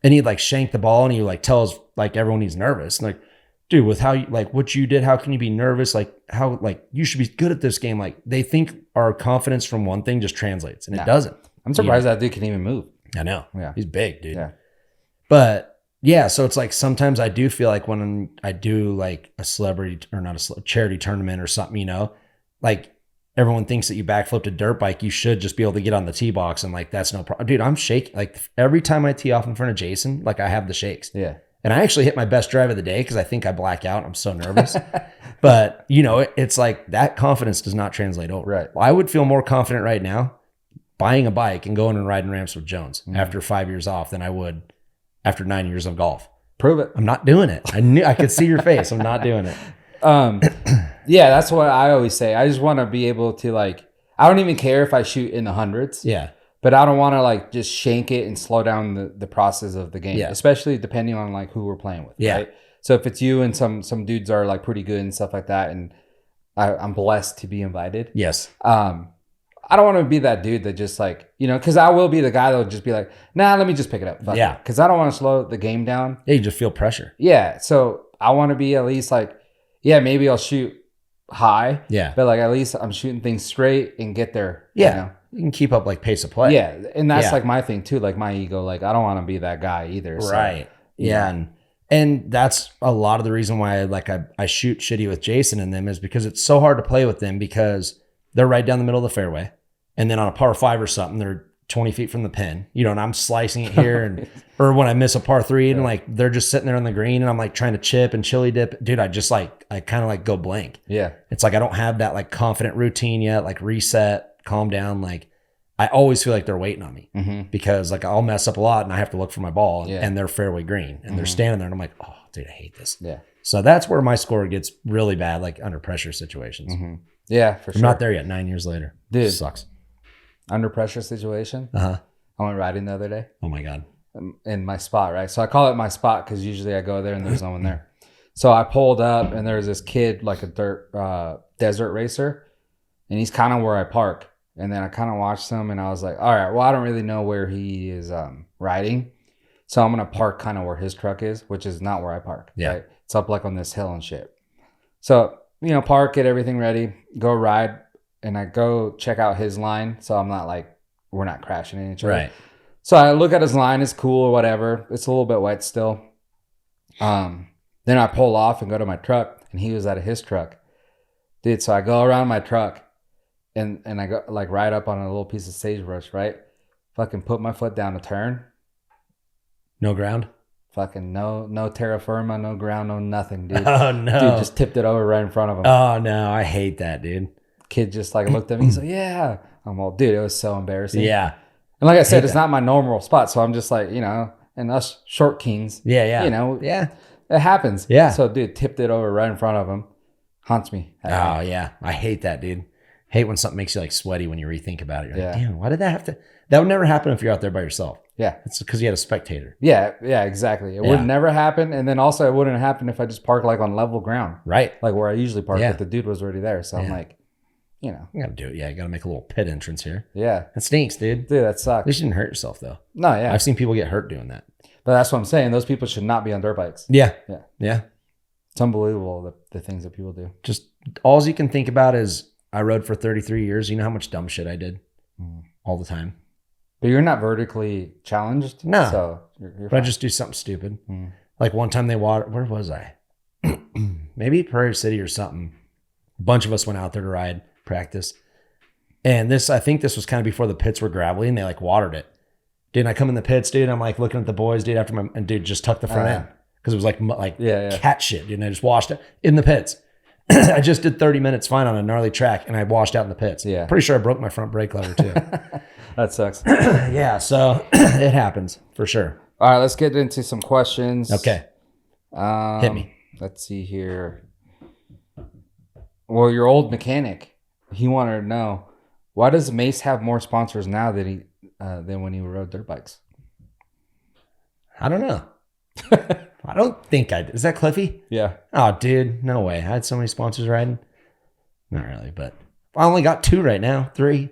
And he'd like shank the ball and he like tells like everyone he's nervous. And like, dude, with how you like what you did, how can you be nervous? Like how like you should be good at this game. Like they think our confidence from one thing just translates and it doesn't. I'm surprised that dude can even move. I know. Yeah. He's big, dude. Yeah. But yeah, so it's like sometimes I do feel like when I do like a celebrity or not a charity tournament or something, you know, like everyone thinks that you backflipped a dirt bike, you should just be able to get on the tee box and like that's no problem. Dude, I'm shaking. Like every time I tee off in front of Jason, like I have the shakes. Yeah. And I actually hit my best drive of the day because I think I black out. I'm so nervous. But, you know, it's like that confidence does not translate over. Right. I would feel more confident right now buying a bike and going and riding ramps with Jones after 5 years off than I would after 9 years of golf. Prove it. I'm not doing it. I could see your face. I'm not doing it. Yeah, that's what I always say. I just want to be able to like, I don't even care if I shoot in the hundreds. Yeah. But I don't want to like just shank it and slow down the process of the game, especially depending on like who we're playing with. Yeah. Right? So if it's you and some dudes are like pretty good and stuff like that, and I'm blessed to be invited. Yes. I don't want to be that dude that just like, you know, because I will be the guy that will just be like, nah, let me just pick it up. Yeah. Because I don't want to slow the game down. Yeah, you just feel pressure. Yeah. So I want to be at least like, yeah, maybe I'll shoot high. Yeah. But like at least I'm shooting things straight and get there. Yeah. You know? You can keep up like pace of play. Yeah. And that's like my thing too. Like my ego, like I don't want to be that guy either. Right. So, yeah. And that's a lot of the reason why I shoot shitty with Jason and them is because it's so hard to play with them because they're right down the middle of the fairway. And then on a par 5 or something, they're 20 feet from the pin, you know, and I'm slicing it here and, or when I miss a par 3 and like, they're just sitting there on the green and I'm like trying to chip and chili dip. Dude, I just like, I kind of like go blank. Yeah. It's like, I don't have that like confident routine yet, like reset, calm down. Like I always feel like they're waiting on me because like I'll mess up a lot and I have to look for my ball and they're fairway green and they're standing there and I'm like, oh dude, I hate this. Yeah. So that's where my score gets really bad, like under pressure situations. Yeah, for sure. I'm not there yet 9 years later. Dude. It sucks. Under pressure situation. I went riding the other day. Oh my God. In my spot, right? So I call it my spot because usually I go there and there's no one there. So I pulled up and there's this kid, like a desert racer, and he's kind of where I park. And then I kind of watched him and I was like, all right, well, I don't really know where he is riding. So I'm going to park kind of where his truck is, which is not where I park. Yeah. Right? It's up like on this hill and shit. So, you know, park, get everything ready, go ride. And I go check out his line. So I'm not like, we're not crashing into each other. Right. So I look at his line, it's cool or whatever. It's a little bit wet still. Then I pull off and go to my truck and he was at his truck. Dude, so I go around my truck and I go like right up on a little piece of sagebrush, right? Fucking put my foot down to turn. No ground? Fucking no terra firma, no ground, no nothing, dude. Oh no. Dude just tipped it over right in front of him. Oh no, I hate that, dude. Kid just like looked at me, he's like, yeah. I'm all, dude, it was so embarrassing. Yeah. And like I said, it's not my normal spot. So I'm just like, you know, and us short kings. Yeah. You know, yeah. It happens. Yeah. So dude tipped it over right in front of him. Haunts me. Oh yeah. I hate that, dude. Hate when something makes you like sweaty when you rethink about it. You're like, damn, why did that have to? That would never happen if you're out there by yourself. Yeah. It's because you had a spectator. Yeah, exactly. It would never happen. And then also it wouldn't happen if I just parked like on level ground. Right. Like where I usually park, but the dude was already there. So I'm like, you know. You gotta do it. Yeah, you gotta make a little pit entrance here. Yeah. That stinks, dude. Dude, that sucks. At least you didn't hurt yourself though. No, yeah. I've seen people get hurt doing that. But that's what I'm saying. Those people should not be on dirt bikes. Yeah. Yeah. It's unbelievable the things that people do. Just all you can think about is I rode for 33 years. You know how much dumb shit I did all the time. But you're not vertically challenged. No. So you're but I just do something stupid. Like one time where was I? Maybe Prairie City or something. A bunch of us went out there to ride, practice. And I think this was kind of before the pits were gravelly and they like watered it. Dude, I come in the pits, dude. I'm like looking at the boys, dude, and dude, just tuck the front end. Because it was like cat shit, dude. And I just washed it in the pits. I just did 30 minutes fine on a gnarly track and I washed out in the pits. Yeah. Pretty sure I broke my front brake lever too. That sucks. Yeah, so it happens for sure. All right, let's get into some questions. Okay. Hit me. Let's see here. Well, your old mechanic, he wanted to know, why does Mase have more sponsors now than when he rode dirt bikes? I don't know. I don't think I did. Is that Cliffy? Yeah. Oh, dude, no way. I had so many sponsors riding. Not really, but I only got 2 right now. 3.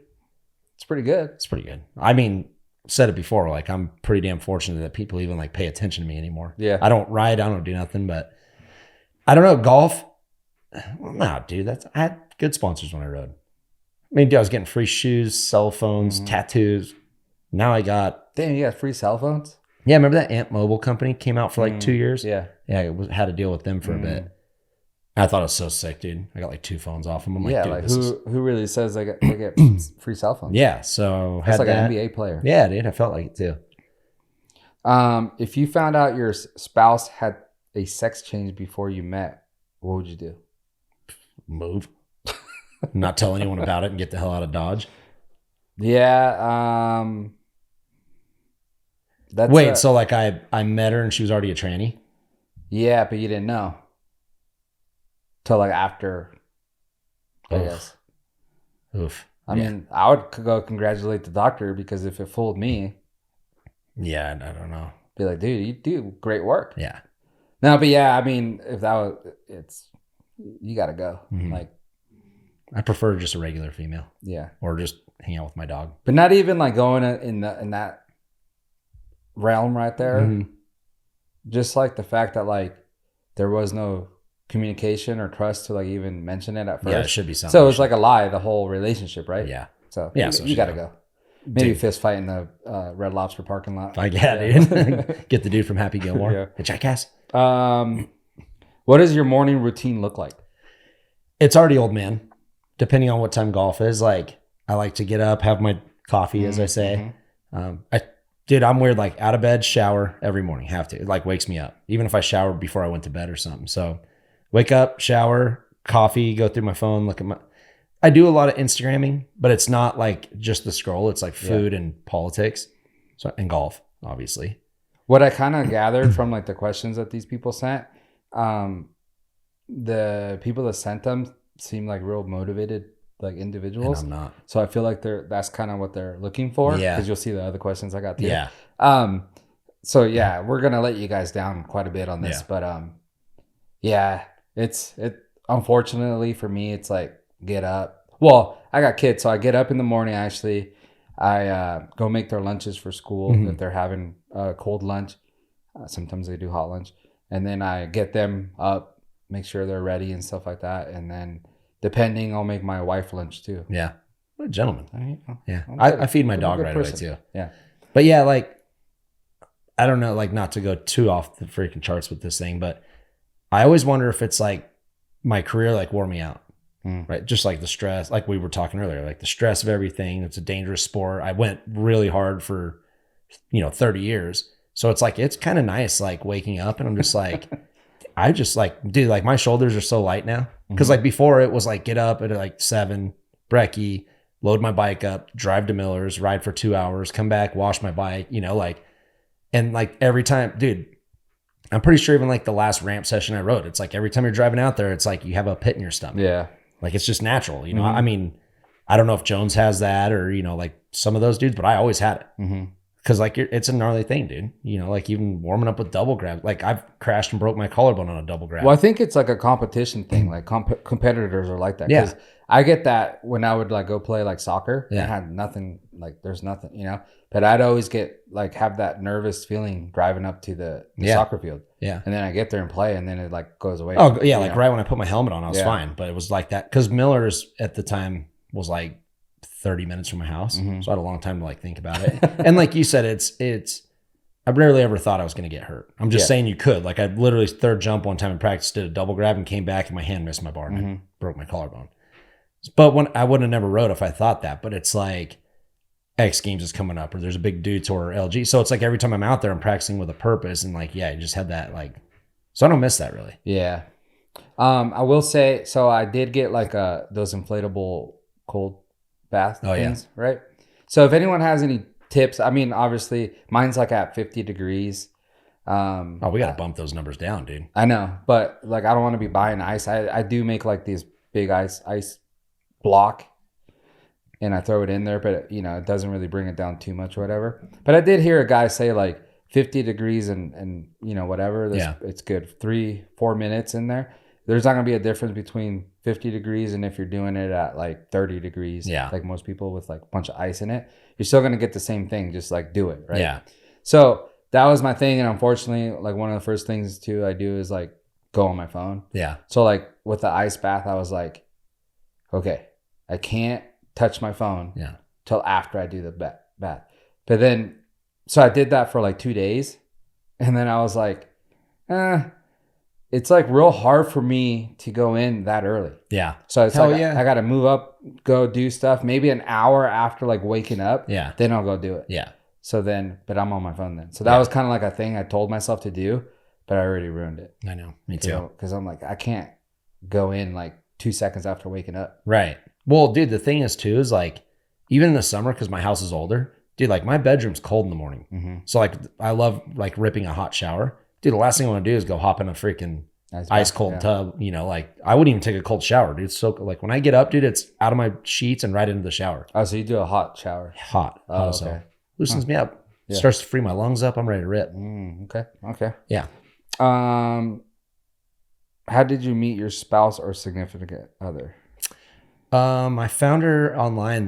It's pretty good. It's pretty good. I mean, said it before. Like, I'm pretty damn fortunate that people even like pay attention to me anymore. Yeah. I don't ride. I don't do nothing. But I don't know. Golf. Well, no, dude. I had good sponsors when I rode. I mean, dude, I was getting free shoes, cell phones, tattoos. Now I got. Damn, you got free cell phones? Yeah, remember that Amp Mobile company came out for like 2 years? Yeah. Yeah, had to deal with them for a bit. I thought it was so sick, dude. I got like 2 phones off them. I'm like, yeah, dude, like who really says they get free cell phones? Yeah, so that's like an NBA player. Yeah, dude, I felt like it too. If you found out your spouse had a sex change before you met, what would you do? Move. Not tell anyone about it and get the hell out of Dodge. Yeah. Wait, so like I met her and she was already a tranny? Yeah, but you didn't know till like after. I guess. Oof. I mean, I would go congratulate the doctor because if it fooled me. Yeah, I don't know. Be like, dude, you do great work. Yeah. No, but yeah, I mean, if that was, you got to go. Mm-hmm. Like, I prefer just a regular female. Yeah. Or just hang out with my dog. But not even like going in that realm right there. Mm-hmm. Just like the fact that like there was no communication or trust to like even mention it at first. Yeah, it should be something. So it was like a lie, the whole relationship, right? Yeah. So yeah, you got to go. Maybe fist fight in the Red Lobster parking lot. Dude. Get the dude from Happy Gilmore. Yeah. Hey, jackass. What does your morning routine look like? It's already old man. Depending on what time golf is, like I like to get up, have my coffee, as I say. I'm weird. Like out of bed, shower every morning. Have to. It like wakes me up, even if I shower before I went to bed or something. So, wake up, shower, coffee, go through my phone, look at my. I do a lot of Instagramming, but it's not like just the scroll. It's like food and politics, and golf, obviously. What I kind of gathered from like the questions that these people sent, the people that sent them seem like real motivated like individuals. And I'm not. So I feel like that's kind of what they're looking for. Yeah. Because you'll see the other questions I got too. Yeah. So yeah, we're gonna let you guys down quite a bit on this, but it unfortunately for me it's like get up. Well, I got kids, so I get up in the morning. Actually, I go make their lunches for school if they're having a cold lunch. Sometimes they do hot lunch, and then I get them up, make sure they're ready and stuff like that, and then depending, I'll make my wife lunch too. Yeah, what a gentleman. Yeah, I feed my dog right away too. Yeah, but yeah, like I don't know, like not to go too off the freaking charts with this thing, but I always wonder if it's like my career like wore me out. Right. Just like the stress, like we were talking earlier, like the stress of everything. It's a dangerous sport. I went really hard for, 30 years. So it's like, it's kind of nice, like waking up and I'm just like, I just like, dude, like my shoulders are so light now. Cause like before it was like, get up at like 7, brekkie, load my bike up, drive to Miller's, ride for 2 hours, come back, wash my bike, and like every time, dude, I'm pretty sure even like the last ramp session I rode, it's like every time you're driving out there, it's like you have a pit in your stomach. Yeah. Like it's just natural, I mean, I don't know if Jones has that or, like some of those dudes, but I always had it. Cause like it's a gnarly thing, dude. Like even warming up with double grab. Like I've crashed and broke my collarbone on a double grab. Well, I think it's like a competition thing. Like competitors are like that. Yeah. I get that when I would like go play like soccer. Yeah. I had nothing, like there's nothing, but I'd always get like have that nervous feeling driving up to the soccer field. Yeah. And then I get there and play and then it like goes away. Oh yeah. Like right when I put my helmet on, I was fine, but it was like that. Cause Miller's at the time was like 30 minutes from my house. So I had a long time to like think about it. And like you said, it's, I rarely ever thought I was going to get hurt. I'm just saying you could. Like I literally third jump one time in practice, did a double grab and came back and my hand missed my bar and I broke my collarbone. But when I wouldn't have never rode if I thought that, but it's like X Games is coming up or there's a big dude tour or LG. So it's like every time I'm out there, I'm practicing with a purpose and like, you just had that like, so I don't miss that really. Yeah. I will say, so I did get like those inflatable cold bath things, right? So if anyone has any tips, I mean, obviously mine's like at 50 degrees. We got to bump those numbers down, dude. I know, but like, I don't want to be buying ice. I do make like these big ice block and I throw it in there, but it doesn't really bring it down too much or whatever. But I did hear a guy say like 50 degrees and you know, whatever, it's good. 3-4 minutes in there. There's not going to be a difference between 50 degrees and if you're doing it at like 30 degrees, like most people with like a bunch of ice in it, you're still going to get the same thing. Just like do it. Right. Yeah. So that was my thing. And unfortunately, like one of the first things too I do is like go on my phone. Yeah. So like with the ice bath, I was like, okay, I can't touch my phone till after I do the bath. But then, so I did that for like 2 days. And then I was like, it's like real hard for me to go in that early. Yeah. So it's I got to move up, go do stuff. Maybe an hour after like waking up. Yeah. Then I'll go do it. Yeah. So then, but I'm on my phone then. So that was kind of like a thing I told myself to do, but I already ruined it. I know. Me too. Because I'm like, I can't go in like 2 seconds after waking up. Right. Well, dude, the thing is too, is like, even in the summer, because my house is older, dude, like my bedroom's cold in the morning. Mm-hmm. So like, I love like ripping a hot shower. Dude, the last thing I want to do is go hop in a freaking ice cold tub. You know, like I wouldn't even take a cold shower, dude. So like when I get up, dude, it's out of my sheets and right into the shower. Oh, so you do a hot shower? Hot. Oh, okay. So loosens me up. Yeah. Starts to free my lungs up. I'm ready to rip. Okay. Yeah. How did you meet your spouse or significant other? I found her online.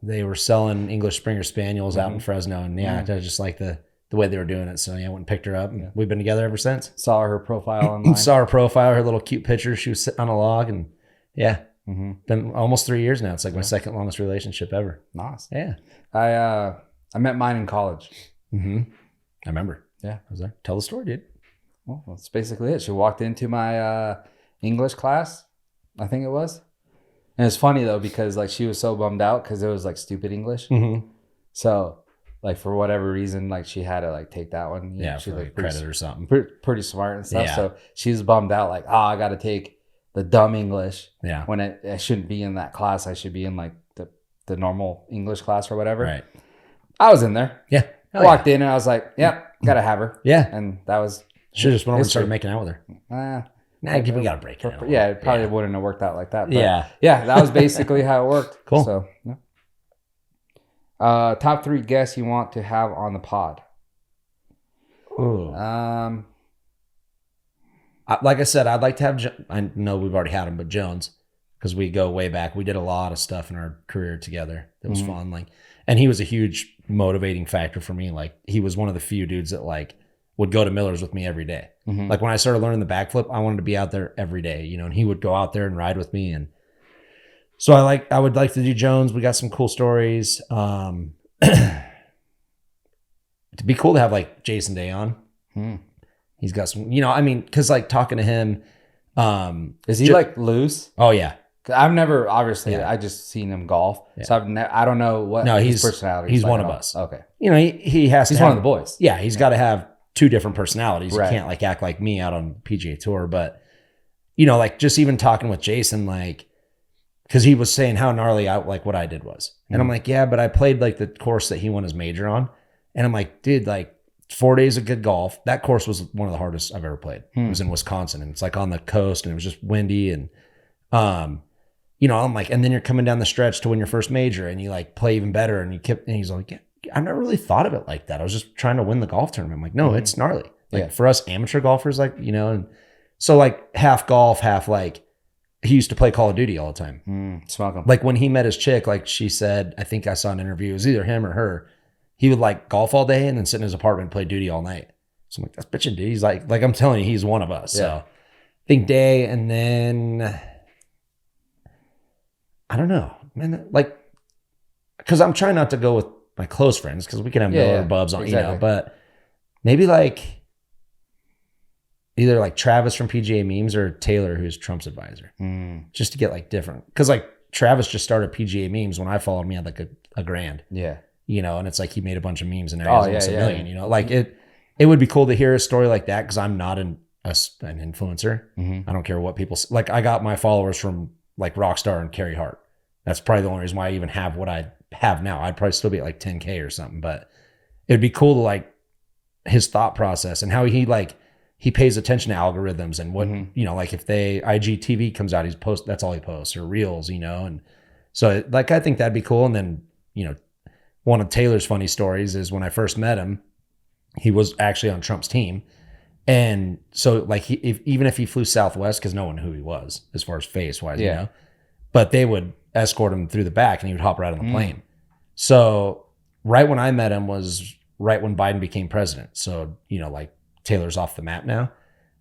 They were selling English Springer Spaniels out in Fresno, and I just like the way they were doing it. So I went and picked her up, and we've been together ever since. Saw her profile online. Saw her profile, her little cute picture. She was sitting on a log, and been almost 3 years now. It's like my second longest relationship ever. Nice. Yeah. I met mine in college. Mm-hmm. I remember. Yeah, I was there. Tell the story, dude. Well, that's basically it. She walked into my English class, I think it was. And it's funny though, because like she was so bummed out because it was like stupid English. Mm-hmm. So like for whatever reason, like she had to like take that one. Yeah, she for like credit or something. Pretty smart and stuff. Yeah. So she was bummed out like, I got to take the dumb English. Yeah. When I shouldn't be in that class. I should be in like the normal English class or whatever. Right. I was in there. Yeah. Walked in and I was like, yep, got to have her. Yeah. And that was. Should have just went over and started making out with her. Nah, we got to break it. Yeah, it probably wouldn't have worked out like that. But yeah, that was basically how it worked. Cool. So, top 3 guests you want to have on the pod. Ooh. Like I said, I'd like to have. I know we've already had him, but Jones, because we go way back. We did a lot of stuff in our career together. It was fun. Like, and he was a huge motivating factor for me. Like, he was one of the few dudes that like would go to Miller's with me every day. Mm-hmm. Like when I started learning the backflip, I wanted to be out there every day, and he would go out there and ride with me. And so I would like to do Jones. We got some cool stories. It'd be cool to have like Jason Day on. He's got some, cause like talking to him, is he like loose? Oh yeah. I've never, obviously, I just seen him golf. Yeah. So I don't know what his personality is. He's one of us. Okay. He's one of the boys. Yeah. He's got to have 2 different personalities. Right. You can't like act like me out on PGA Tour, but like just even talking with Jason, like, cause he was saying how gnarly like what I did was. And I'm like, yeah, but I played like the course that he won his major on. And I'm like, dude, like 4 days of good golf. That course was one of the hardest I've ever played. It was in Wisconsin, and it's like on the coast, and it was just windy. And, I'm like, and then you're coming down the stretch to win your first major, and you like play even better. And he's like, yeah, I've never really thought of it like that. I was just trying to win the golf tournament. I'm like, no, it's gnarly. Like for us amateur golfers, like, and so like half golf, half like, he used to play Call of Duty all the time. Smoke him. Like when he met his chick, like she said, I think I saw an interview, it was either him or her. He would like golf all day and then sit in his apartment and play duty all night. So I'm like, that's bitching, dude. He's like I'm telling you, he's one of us. Yeah. So I think Day, and then I don't know, man. Like, because I'm trying not to go with my close friends because we can have Miller Bubs on, exactly. But maybe like either like Travis from PGA Memes or Taylor, who's Trump's advisor, just to get like different. Because like Travis just started PGA Memes when I followed me, had like a grand. Yeah. And it's like he made a bunch of memes and now he has almost a million, like it would be cool to hear a story like that, because I'm not an influencer. I don't care what people say. Like I got my followers from like Rockstar and Carrie Hart. That's probably the only reason why I even have what I have now. I'd probably still be at like 10K or something, but it'd be cool to like his thought process and how he pays attention to algorithms and what, like if IGTV comes out, that's all he posts, or reels, and so like, I think that'd be cool. And then, one of Taylor's funny stories is when I first met him, he was actually on Trump's team. And so like even if he flew Southwest, because no one knew who he was as far as face wise, you know, but they would escort him through the back and he would hop right on the plane. So right when I met him was right when Biden became president. So, you know, like Taylor's off the map now.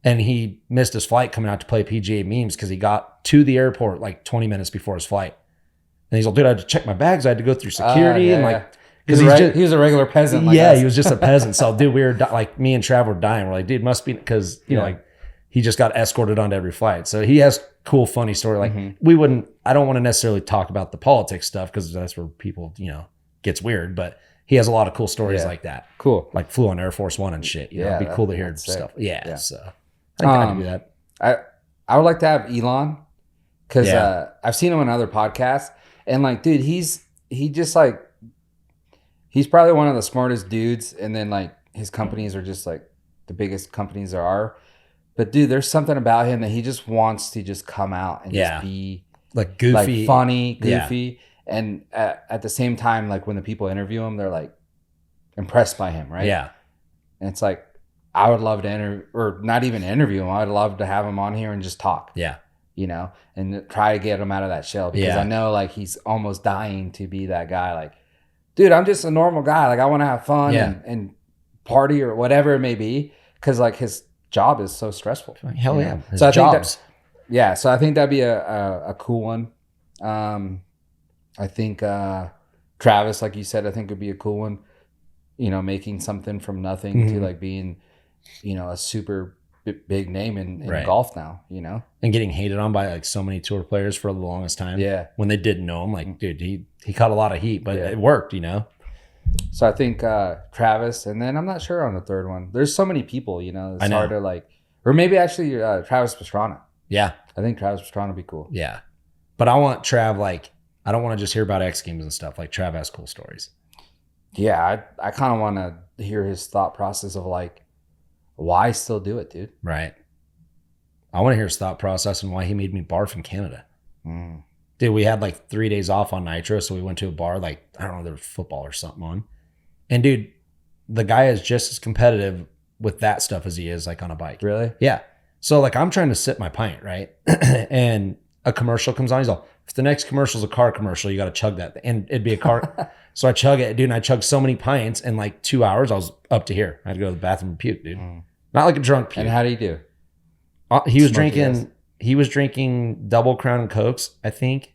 And he missed his flight coming out to play PGA memes because he got to the airport like 20 minutes before his flight. And he's like, dude, I had to check my bags. I had to go through security. And like, because he was a regular peasant. Like he was just a peasant. So, dude, we were like, me and Trav were dying. We're like, dude, must be because, you know, like he just got escorted onto every flight. So he has cool, funny story. Like I don't want to necessarily talk about the politics stuff because that's where people, you know, gets weird. But he has a lot of cool stories like that. Cool. Like flew on Air Force One and shit. You know, it'd be cool to hear stuff. Yeah. So I think I can do that. I would like to have Elon because I've seen him on other podcasts and like, dude, he's probably one of the smartest dudes. And then like his companies are just like the biggest companies there are. But dude, there's something about him that he just wants to just come out and just be like goofy, like funny, goofy. And at the same time, like when the people interview him, they're like impressed by him, right? Yeah. And it's like, I would love to or not even interview him. I'd love to have him on here and just talk. Yeah. You know, and try to get him out of that shell because I know like he's almost dying to be that guy. Like, dude, I'm just a normal guy. Like I want to have fun and party or whatever it may be. Cause like his job is so stressful. Hell yeah. So I think so I think that'd be a cool one. I think Travis, like you said, I think would be a cool one. You know, making something from nothing to like being, you know, a super big name in golf now, you know, and getting hated on by like so many tour players for the longest time. Yeah. When they didn't know him, like, dude, he caught a lot of heat, but it worked, you know? So I think Travis, and then I'm not sure on the third one. There's so many people, you know, it's hard to like, or maybe actually Travis Pastrana. Yeah. I think Travis Pastrana would be cool. Yeah. But I want Trav, like, I don't want to just hear about X Games and stuff. Like, Trav has cool stories. Yeah, I kind of want to hear his thought process of like, why still do it, dude? Right. I want to hear his thought process and why he made me barf in Canada. Dude, we had like 3 days off on Nitro, so we went to a bar, like, I don't know, there was football or something on. And dude, the guy is just as competitive with that stuff as he is like on a bike. Really? Yeah. So like I'm trying to sip my pint, right? And a commercial comes on. He's all, if the next commercial is a car commercial, you got to chug that. And it'd be a car. So I chug it, dude. And I chugged so many pints in like 2 hours. I was up to here. I had to go to the bathroom and puke, dude. Not like a drunk puke. And how do you do? He was drinking Double Crown and Cokes, I think,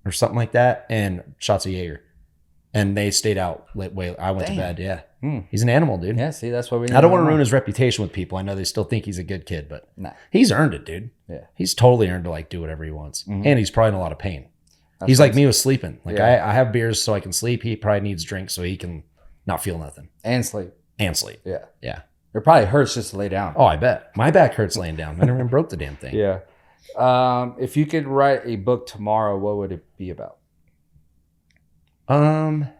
or something like that, and shots of Jaeger. And they stayed out late. I went to bed. Yeah. He's an animal, dude. Yeah. See, that's what we. I don't want to ruin his reputation with people. I know they still think he's a good kid, but he's earned it, dude. Yeah. He's totally earned to like do whatever he wants, and he's probably in a lot of pain. He's like me with sleeping. Like I have beers so I can sleep. He probably needs drinks so he can not feel nothing and sleep. Yeah. Yeah. It probably hurts just to lay down. Oh, I bet. My back hurts laying down. I never even broke the damn thing. Yeah. If you could write a book tomorrow, what would it be about? I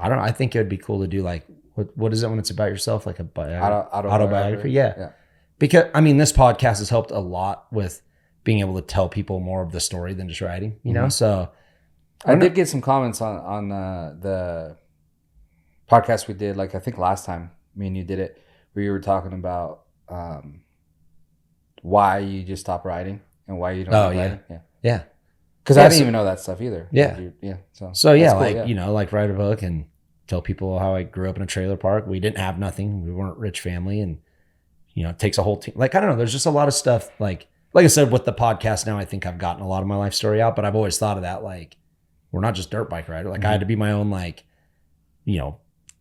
don't know. I think it would be cool to do like, what is it when it's about yourself? Like a autobiography? Yeah. Because, I mean, this podcast has helped a lot with being able to tell people more of the story than just writing, you know? So I did get some comments on the podcast we did, like I think last time me and you did it, where you were talking about why you just stopped writing and why you don't like writing. Yeah. Because I didn't even know that stuff either. Yeah. So yeah, cool, like, you know, like write a book and tell people how I grew up in a trailer park. We didn't have nothing. We weren't a rich family. And, you know, it takes a whole team. Like, I don't know. There's just a lot of stuff. Like I said, with the podcast now, I think I've gotten a lot of my life story out, but I've always thought of that. Like, we're not just dirt bike rider. Like I had to be my own, like, you know,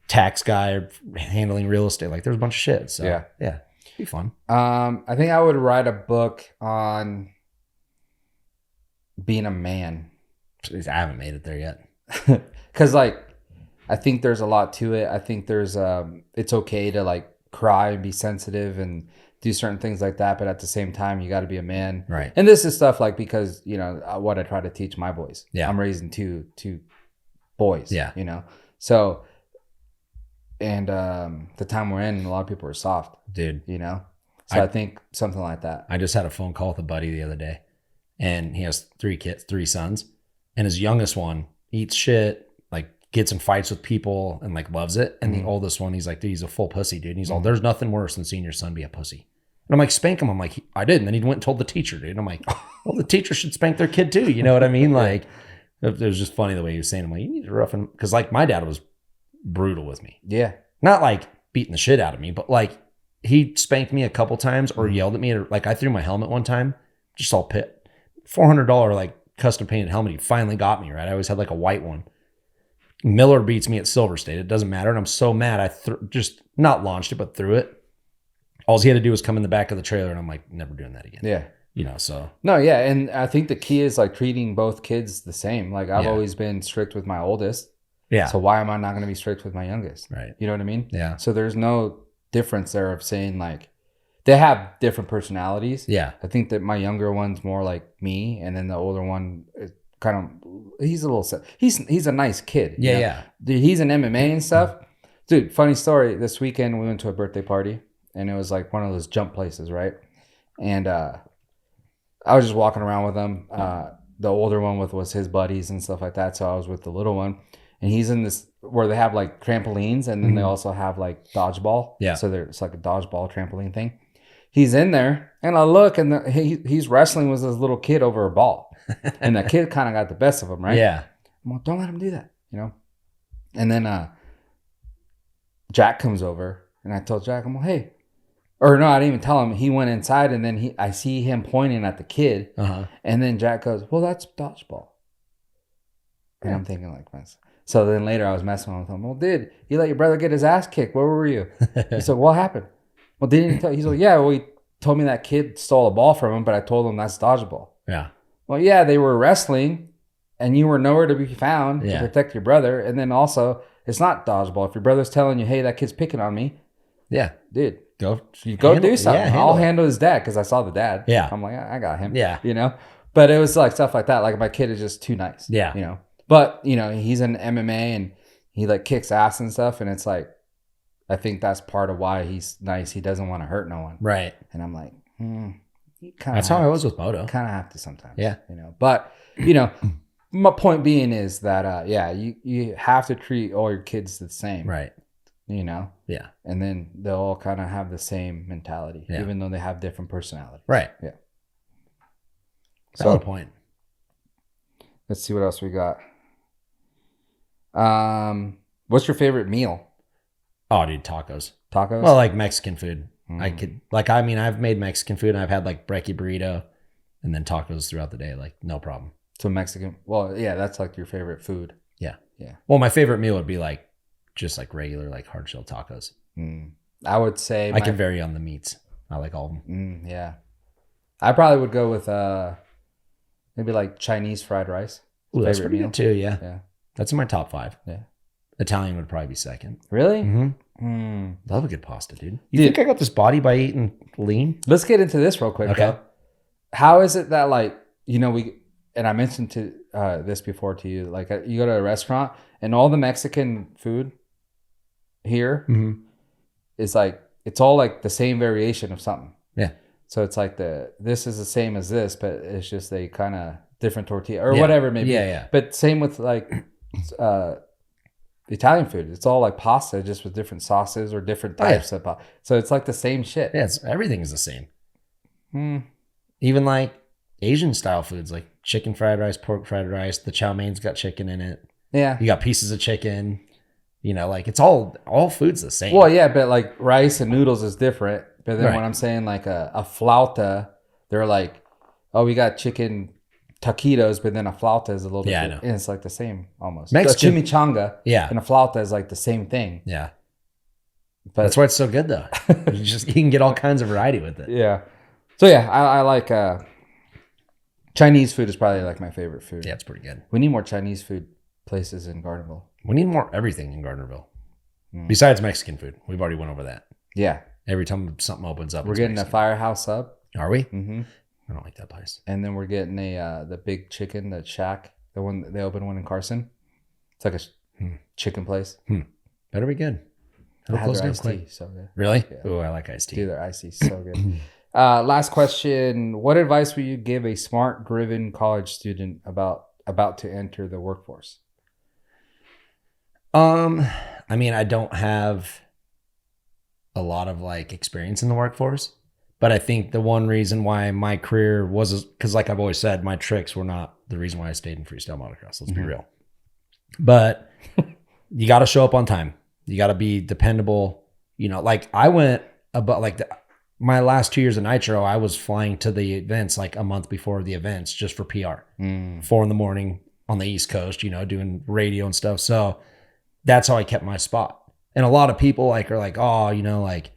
tax guy handling real estate. Like there's a bunch of shit. So yeah, it'd be fun. I think I would write a book on being a man. Jeez, I haven't made it there yet. Because like, I think there's a lot to it. I think there's, it's okay to like cry and be sensitive and do certain things like that. But at the same time, you got to be a man. Right. And this is stuff like, because, you know, what I try to teach my boys. Yeah. I'm raising two boys. Yeah. You know, so, and the time we're in, a lot of people are soft. Dude. You know? So I think something like that. I just had a phone call with a buddy the other day, and he has 3 kids, 3 sons, and his youngest one eats shit, like gets in fights with people and like loves it. And Mhm. the oldest one, he's like, dude, he's a full pussy, dude. And he's all, there's nothing worse than seeing your son be a pussy. And I'm like, spank him. I'm like, I did. And then he went and told the teacher, dude. And I'm like, well, the teacher should spank their kid too. You know what I mean? Like, it was just funny the way he was saying, I'm like, you need to roughen him. Because like my dad was brutal with me. Yeah. Not like beating the shit out of me, but like he spanked me a couple times or yelled at me. Like I threw my helmet one time, just all pit. $400 like custom painted helmet. He finally got me, right? I always had like a white one. Miller beats me at Silver State. It doesn't matter. And I'm so mad. I just not launched it, but threw it. All he had to do was come in the back of the trailer. And I'm like, never doing that again. Yeah. You know, so. No, yeah. And I think the key is like treating both kids the same. Like I've always been strict with my oldest. Yeah. So why am I not going to be strict with my youngest? Right. You know what I mean? Yeah. So there's no difference there of saying like, they have different personalities. Yeah. I think that my younger one's more like me. And then the older one is kind of, he's a little, he's a nice kid. Yeah. You know? Yeah. Dude, he's in MMA and stuff. Dude, funny story. This weekend we went to a birthday party and it was like one of those jump places, right? And I was just walking around with him. The older one was his buddies and stuff like that. So I was with the little one. And he's in this where they have like trampolines and then they also have like dodgeball. Yeah. So it's like a dodgeball trampoline thing. He's in there and I look and he's wrestling with this little kid over a ball. And the kid kind of got the best of him, right? Yeah. I'm like, don't let him do that, you know? And then Jack comes over and I told Jack, I'm like, hey. Or no, I didn't even tell him. He went inside and then I see him pointing at the kid. Uh-huh. And then Jack goes, well, that's dodgeball. And I'm thinking like, so then later I was messing with him. Well, dude, you let your brother get his ass kicked. Where were you? He said, what happened? Well, didn't he tell? He's like, yeah, well, he told me that kid stole a ball from him, but I told him that's dodgeball. Yeah. Well, yeah, they were wrestling and you were nowhere to be found to protect your brother. And then also, it's not dodgeball. If your brother's telling you, hey, that kid's picking on me. Yeah. Dude, go do something. Yeah, I'll handle his dad because I saw the dad. Yeah. I'm like, I got him. Yeah. You know? But it was like stuff like that. Like my kid is just too nice. Yeah. You know? But, you know, he's in MMA and he like kicks ass and stuff. And it's like, I think that's part of why he's nice. He doesn't want to hurt no one. Right. And I'm like, that's how I was with Moto. Kind of have to sometimes. Yeah. You know, but, you know, my point being is that, you have to treat all your kids the same. Right. You know? Yeah. And then they'll all kind of have the same mentality, even though they have different personalities. Right. Yeah. Solid point. Let's see what else we got. What's your favorite meal? Oh, dude, tacos. Tacos? Well, like Mexican food. I've made Mexican food and I've had like brekkie burrito and then tacos throughout the day. Like, no problem. So Mexican. Well, yeah, that's like your favorite food. Yeah. Yeah. Well, my favorite meal would be like just like regular, like hard shell tacos. I would say I can vary on the meats. I like all of them. Yeah. I probably would go with maybe like Chinese fried rice. Ooh, that's pretty good too. Yeah. Yeah. That's in my top 5. Yeah. Italian would probably be second. Really? Love a good pasta, dude. You think I got this body by eating lean? Let's get into this real quick. Okay. Though. How is it that like, you know, and I mentioned this before to you, like you go to a restaurant and all the Mexican food here is like, it's all like the same variation of something. Yeah. So it's like this is the same as this, but it's just a kind of different tortilla or whatever maybe. Yeah, yeah. But same with like Italian food. It's all like pasta, just with different sauces or different types of pasta. So it's like the same shit. Yeah, everything is the same. Even like Asian style foods, like chicken fried rice, pork fried rice. The chow main's got chicken in it. Yeah. You got pieces of chicken. You know, like it's all food's the same. Well, yeah, but like rice and noodles is different. But then when I'm saying like a flauta, they're like, oh, we got chicken taquitos, but then a flauta is a little bit. I know. And it's like the same almost. Mexican, the chimichanga and a flauta is like the same thing. Yeah. But that's why it's so good though. You can get all kinds of variety with it. Yeah. So yeah, I like Chinese food is probably like my favorite food. Yeah, it's pretty good. We need more Chinese food places in Gardnerville. We need more everything in Gardnerville. Besides Mexican food. We've already went over that. Yeah. Every time something opens up. We're getting Mexican. A Firehouse up. Are we? Mm-hmm. I don't like that place. And then we're getting the big chicken, the Shack, the one they opened one in Carson. It's like a chicken place. Better be good. It'll close down quick. So good. Really? Yeah. Oh, I like iced tea. Dude, their iced tea so good. Last question. What advice would you give a smart, driven college student about to enter the workforce? I mean, I don't have a lot of like experience in the workforce, but I think the one reason why my career was, because like I've always said, my tricks were not the reason why I stayed in freestyle motocross. Let's be real. But you got to show up on time. You got to be dependable. You know, like I went about like my last 2 years of Nitro, I was flying to the events like a month before the events just for PR. 4 a.m. on the East Coast, you know, doing radio and stuff. So that's how I kept my spot. And a lot of people like are like, oh, you know, like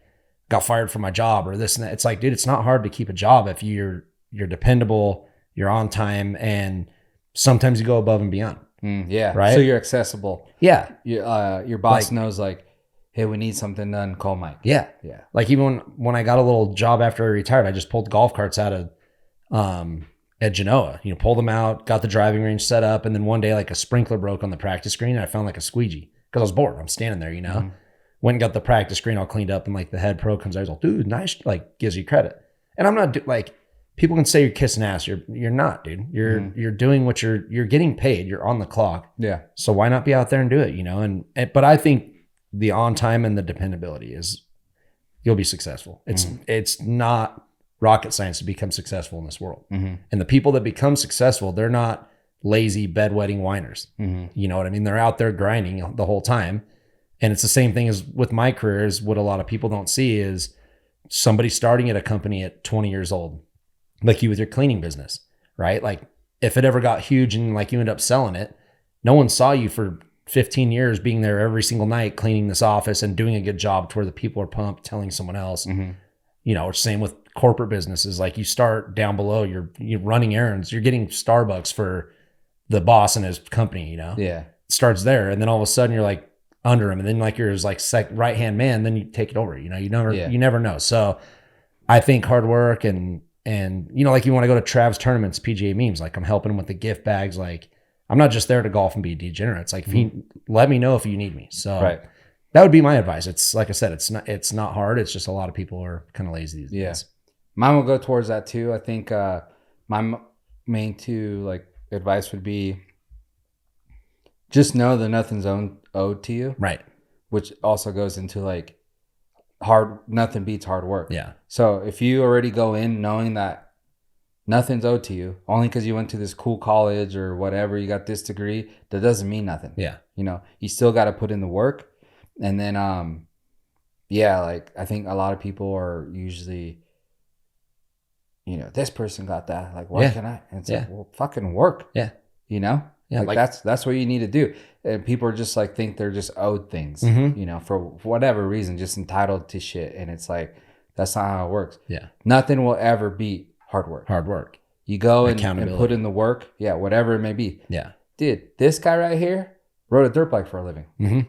got fired from my job or this and that. It's like, dude, it's not hard to keep a job if you're dependable, you're on time, and sometimes you go above and beyond. Yeah. Right. So you're accessible. Yeah. Your boss knows like, hey, we need something done. Call Mike. Yeah. Yeah. Like even when I got a little job after I retired, I just pulled golf carts out of at Genoa, you know, pulled them out, got the driving range set up. And then one day like a sprinkler broke on the practice screen and I found like a squeegee because I was bored. I'm standing there, you know, went and got the practice screen all cleaned up and like the head pro comes out. He's like, dude, nice. Like gives you credit. And I'm not like, people can say you're kissing ass. You're not, dude. You're doing what you're getting paid. You're on the clock. Yeah. So why not be out there and do it, you know? And but I think the on time and the dependability is you'll be successful. It's not rocket science to become successful in this world. And the people that become successful, they're not lazy bedwetting whiners. You know what I mean? They're out there grinding the whole time. And it's the same thing as with my career is what a lot of people don't see is somebody starting at a company at 20 years old, like you with your cleaning business, right? Like if it ever got huge and like you end up selling it, no one saw you for 15 years being there every single night, cleaning this office and doing a good job to where the people are pumped, telling someone else, you know, or same with corporate businesses. Like you start down below, you're running errands, you're getting Starbucks for the boss and his company, you know? Yeah. It starts there. And then all of a sudden you're like under him. And then like you're his like right-hand man, then you take it over, you know, you never know. So I think hard work and, you know, like you want to go to Trav's tournaments, PGA memes, like I'm helping him with the gift bags. Like I'm not just there to golf and be degenerate. It's like, if you let me know if you need me. So that would be my advice. It's like I said, it's not hard. It's just a lot of people are kind of lazy these days. Mine will go towards that too. I think my main two like advice would be just know that nothing's owed to you. Right. Which also goes into like nothing beats hard work. Yeah. So if you already go in knowing that nothing's owed to you, only because you went to this cool college or whatever, you got this degree, that doesn't mean nothing. Yeah. You know, you still got to put in the work. And then, like I think a lot of people are usually, you know, this person got that. Like, why can I? And it's like, well, fucking work. Yeah. You know? Yeah. Like that's what you need to do. And people are just like, think they're just owed things, you know, for whatever reason, just entitled to shit. And it's like, that's not how it works. Yeah. Nothing will ever beat hard work. Hard work. You go and put in the work. Yeah. Whatever it may be. Yeah. Dude, this guy right here rode a dirt bike for a living.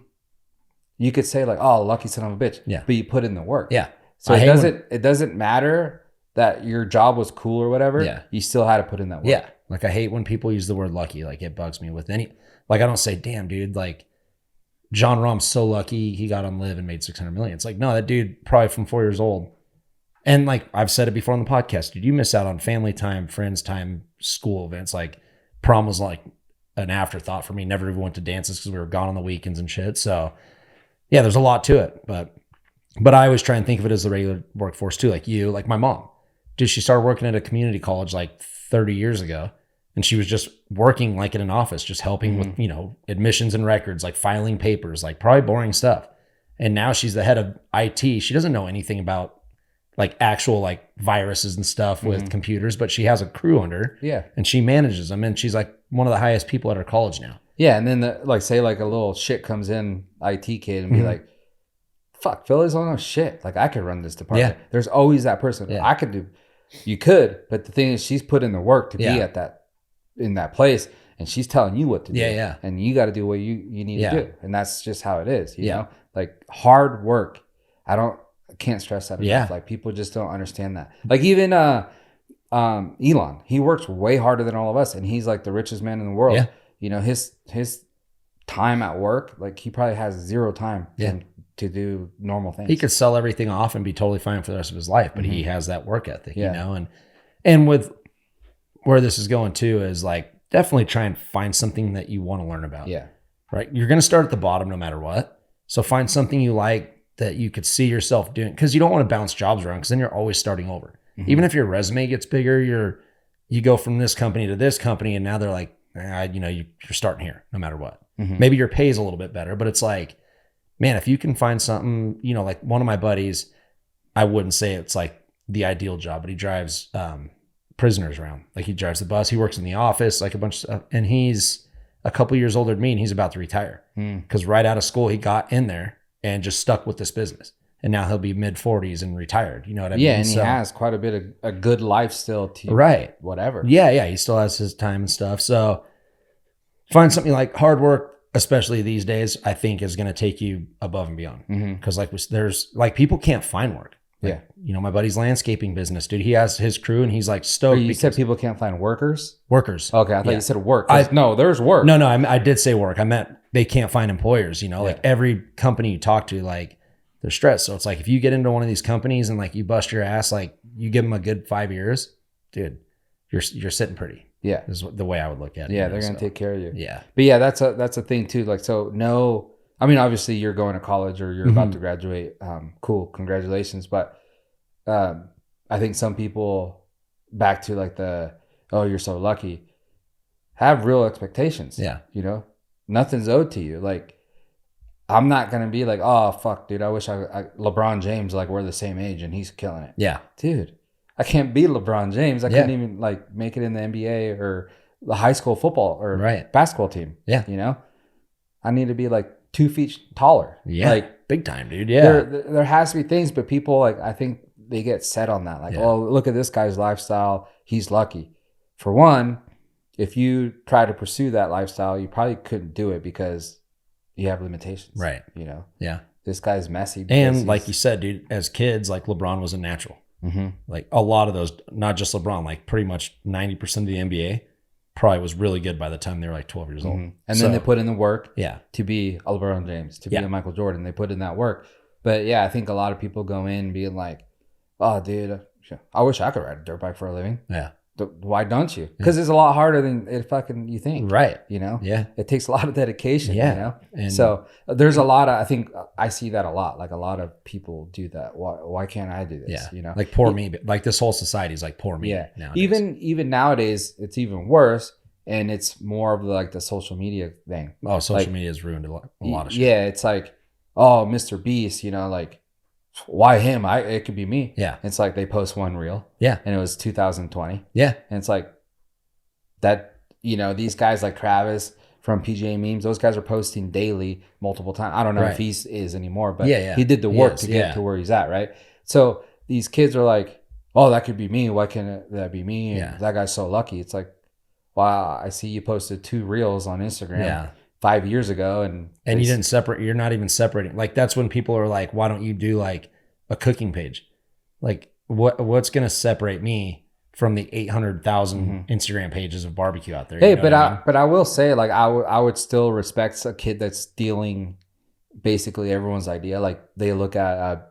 You could say like, oh, lucky son of a bitch. Yeah. But you put in the work. Yeah. So it doesn't matter that your job was cool or whatever. Yeah. You still had to put in that work. Yeah. Like I hate when people use the word lucky. Like it bugs me with like I don't say, damn, dude, like John Rahm's so lucky he got on Live and made 600 million. It's like, no, that dude probably from 4 years old. And like I've said it before on the podcast, dude, you miss out on family time, friends time, school events. Like prom was like an afterthought for me. Never even went to dances because we were gone on the weekends and shit. So yeah, there's a lot to it. But I always try and think of it as the regular workforce too. Like you, like my mom. Dude, she started working at a community college like 30 years ago. And she was just working like in an office, just helping with, you know, admissions and records, like filing papers, like probably boring stuff. And now she's the head of IT. She doesn't know anything about like actual like viruses and stuff with computers, but she has a crew under her. Yeah. And she manages them. And she's like one of the highest people at her college now. Yeah. And then like say like a little shit comes in, IT kid, and be like, fuck, Phil doesn't know shit. Like I could run this department. Yeah. There's always that person. Yeah. I could do. You could, but the thing is she's put in the work to be at in that place, and she's telling you what to do. Yeah. And you got to do what you need to do. And that's just how it is. You know, like hard work. I can't stress that enough. Like people just don't understand that. Like even Elon, he works way harder than all of us, and he's like the richest man in the world. Yeah. You know, his time at work, like he probably has zero time to do normal things. He could sell everything off and be totally fine for the rest of his life, but he has that work ethic, you know, and with where this is going too is like definitely try and find something that you want to learn about. Yeah. right? You're going to start at the bottom no matter what. So find something you like that you could see yourself doing, because you don't want to bounce jobs around, because then you're always starting over. Mm-hmm. Even if your resume gets bigger, you go from this company to this company, and now they're like, you're starting here no matter what. Mm-hmm. Maybe your pay is a little bit better, but it's like, man, if you can find something, like one of my buddies, I wouldn't say it's like the ideal job, but he drives prisoners around. Like he drives the bus, he works in the office, like a bunch of stuff. And he's a couple years older than me, and he's about to retire because right out of school, he got in there and just stuck with this business. And now he'll be mid 40s and retired. You know what I mean? Yeah, and he has quite a bit of a good life still to right. Whatever. Yeah, he still has his time and stuff. So find something like hard work, especially these days, I think is going to take you above and beyond. Because there's people can't find work. Like, my buddy's landscaping business, dude. He has his crew, and he's like stoked. You said people can't find workers? Workers. Okay, I thought you said work. No, there's work. No, I did say work. I meant they can't find employers. Like every company you talk to, like they're stressed. So it's like if you get into one of these companies and like you bust your ass, like you give them a good 5 years, dude, you're sitting pretty. Yeah, is the way I would look at it. Yeah, they're gonna take care of you. Yeah, but yeah, that's a thing too. Like, so no, I mean, obviously you're going to college or you're about to graduate. Cool, congratulations. But I think some people, back to like you're so lucky, have real expectations. Yeah, nothing's owed to you. Like, I'm not gonna be like, oh fuck, dude, I wish I LeBron James, like we're the same age and he's killing it. Yeah, dude. I can't be LeBron James. I couldn't even like make it in the NBA or the high school football or basketball team. Yeah. I need to be like 2 feet taller. Yeah. Like big time, dude. Yeah. There has to be things, but people I think they get set on that. Like, oh, look at this guy's lifestyle. He's lucky. For one, if you try to pursue that lifestyle, you probably couldn't do it because you have limitations. Right. Yeah. This guy's messy. And like you said, dude, as kids, like LeBron was a natural. Like a lot of those, not just LeBron, like pretty much 90% of the NBA probably was really good by the time they were like 12 years old. And then they put in the work to be a LeBron James, to be a Michael Jordan. They put in that work. But yeah, I think a lot of people go in being like, oh, dude, I wish I could ride a dirt bike for a living. Yeah. Why don't you? Because it's a lot harder than it fucking you think. Right. Yeah. It takes a lot of dedication. Yeah. And so there's a lot of, I think I see that a lot. Like a lot of people do that. Why can't I do this? Yeah. Like poor me. Like this whole society is like poor me. Yeah. Nowadays. Even nowadays, it's even worse. And it's more of like the social media thing. Oh, social media has ruined a lot of shit. Yeah. It's like, oh, Mr. Beast, like, why him? It could be me. Yeah. It's like they post one reel. Yeah. And it was 2020. Yeah. And it's like that, these guys like Travis from PGA Memes, those guys are posting daily multiple times. I don't know if he is anymore, but he did the work to get to where he's at, right? So these kids are like, oh, that could be me. Why can't that be me? And that guy's so lucky. It's like, wow, I see you posted 2 reels on Instagram. Yeah. 5 years ago and you didn't separate. You're not even separating. Like that's when people are like, why don't you do like a cooking page? Like what's going to separate me from the 800,000 Instagram pages of barbecue out there? Hey, but I will say, like, I would still respect a kid that's stealing basically everyone's idea. Like they look at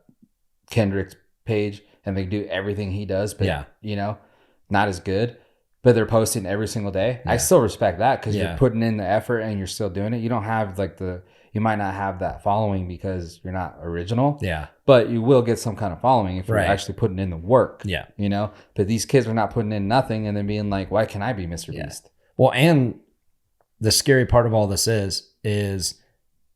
Kendrick's page and they do everything he does, but not as good. But they're posting every single day. Yeah. I still respect that because you're putting in the effort and you're still doing it. You don't have you might not have that following because you're not original. Yeah. But you will get some kind of following if you're actually putting in the work. Yeah. But these kids are not putting in nothing and then being like, why can't I be Mr. Beast? Well, and the scary part of all this is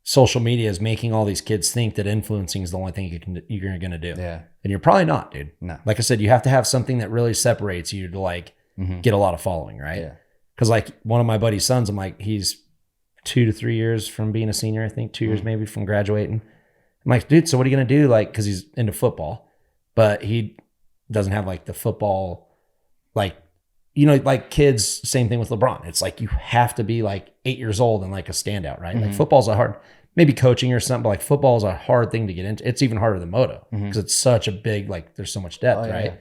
social media is making all these kids think that influencing is the only thing you're going to do. Yeah. And you're probably not, dude. No. Like I said, you have to have something that really separates you to like, get a lot of following, right? Yeah. Because like one of my buddy's sons, I'm like, he's 2 to 3 years from being a senior, I think 2 years maybe from graduating. I'm like, dude, so what are you going to do? Like, because he's into football, but he doesn't have like the football, like, like kids, same thing with LeBron. It's like you have to be like 8 years old and like a standout, right? Like football's maybe coaching or something, but like football is a hard thing to get into. It's even harder than moto because it's such a big, like there's so much depth, right? Yeah.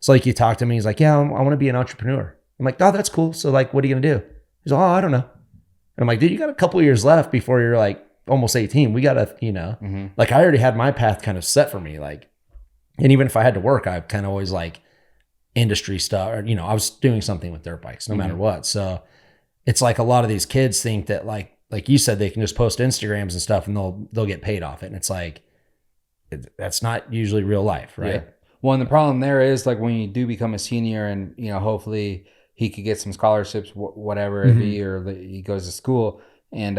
So like you talk to me, he's like, yeah, I want to be an entrepreneur. I'm like, oh, that's cool. So like, what are you going to do? He's like, oh, I don't know. And I'm like, dude, you got a couple of years left before you're like almost 18. We got to, like I already had my path kind of set for me. Like, and even if I had to work, I kind of always like industry stuff or, I was doing something with dirt bikes no matter what. So it's like a lot of these kids think that like like you said, they can just post Instagrams and stuff and they'll get paid off it. And it's like, that's not usually real life, right? Yeah. Well, and the problem there is like when you do become a senior and, hopefully he could get some scholarships, whatever it be, or he goes to school and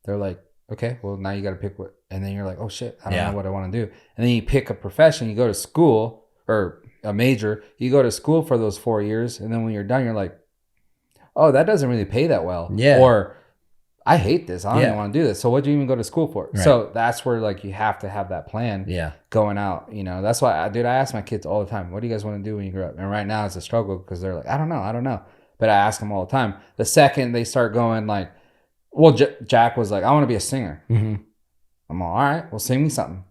they're like, okay, well now you got to pick what, and then you're like, oh shit, I don't know what I want to do. And then you pick a profession, you go to school or a major, you go to school for those 4 years. And then when you're done, you're like, oh, that doesn't really pay that well. Yeah. Or I hate this. I don't even want to do this. So what do you even go to school for? Right. So that's where like you have to have that plan going out. That's why, I ask my kids all the time, what do you guys want to do when you grow up? And right now it's a struggle because they're like, I don't know. But I ask them all the time. The second they start going like, well, Jack was like, I want to be a singer. Mm-hmm. I'm all right, well, sing me something.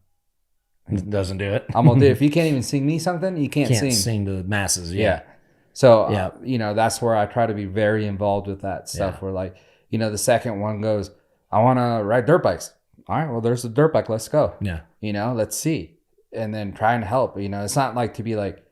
Doesn't do it. I'm going to do it. If you can't even sing me something, you can't sing to the masses. Yeah. So, that's where I try to be very involved with that stuff where like, the second one goes, I want to ride dirt bikes. All right, well, there's a dirt bike. Let's go. Yeah. Let's see. And then trying to help. It's not like to be like,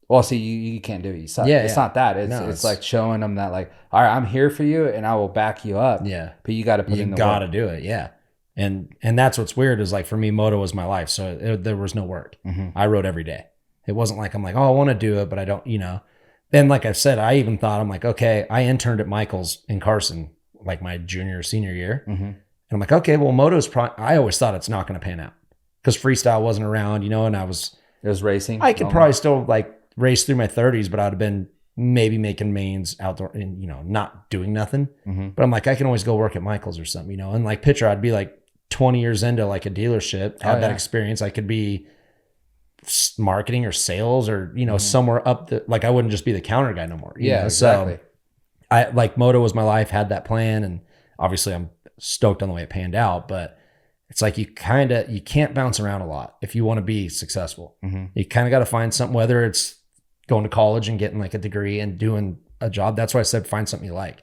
well, see, you can't do it. You suck. Yeah, it's not that. It's like showing them that like, all right, I'm here for you and I will back you up. Yeah. But you got to put in the work. You got to do it. Yeah. And that's what's weird is like for me, moto was my life. So there was no work. Mm-hmm. I rode every day. It wasn't like I'm like, oh, I want to do it, but I don't, Then, like I said, I even thought, I'm like, okay, I interned at Michael's in Carson, like my junior or senior year. Mm-hmm. And I'm like, okay, well, moto's I always thought it's not going to pan out because freestyle wasn't around, and it was racing. I could probably still like race through my 30s, but I'd have been maybe making mains outdoor and, not doing nothing. Mm-hmm. But I'm like, I can always go work at Michael's or something, and like picture, I'd be like 20 years into like a dealership, had that experience. I could be marketing or sales or somewhere up the, like I wouldn't just be the counter guy no more. Exactly. So I like moto was my life, had that plan, and obviously I'm stoked on the way it panned out, but it's like you can't bounce around a lot if you want to be successful. Mm-hmm. You kind of got to find something, whether it's going to college and getting like a degree and doing a job. That's why I said find something you like,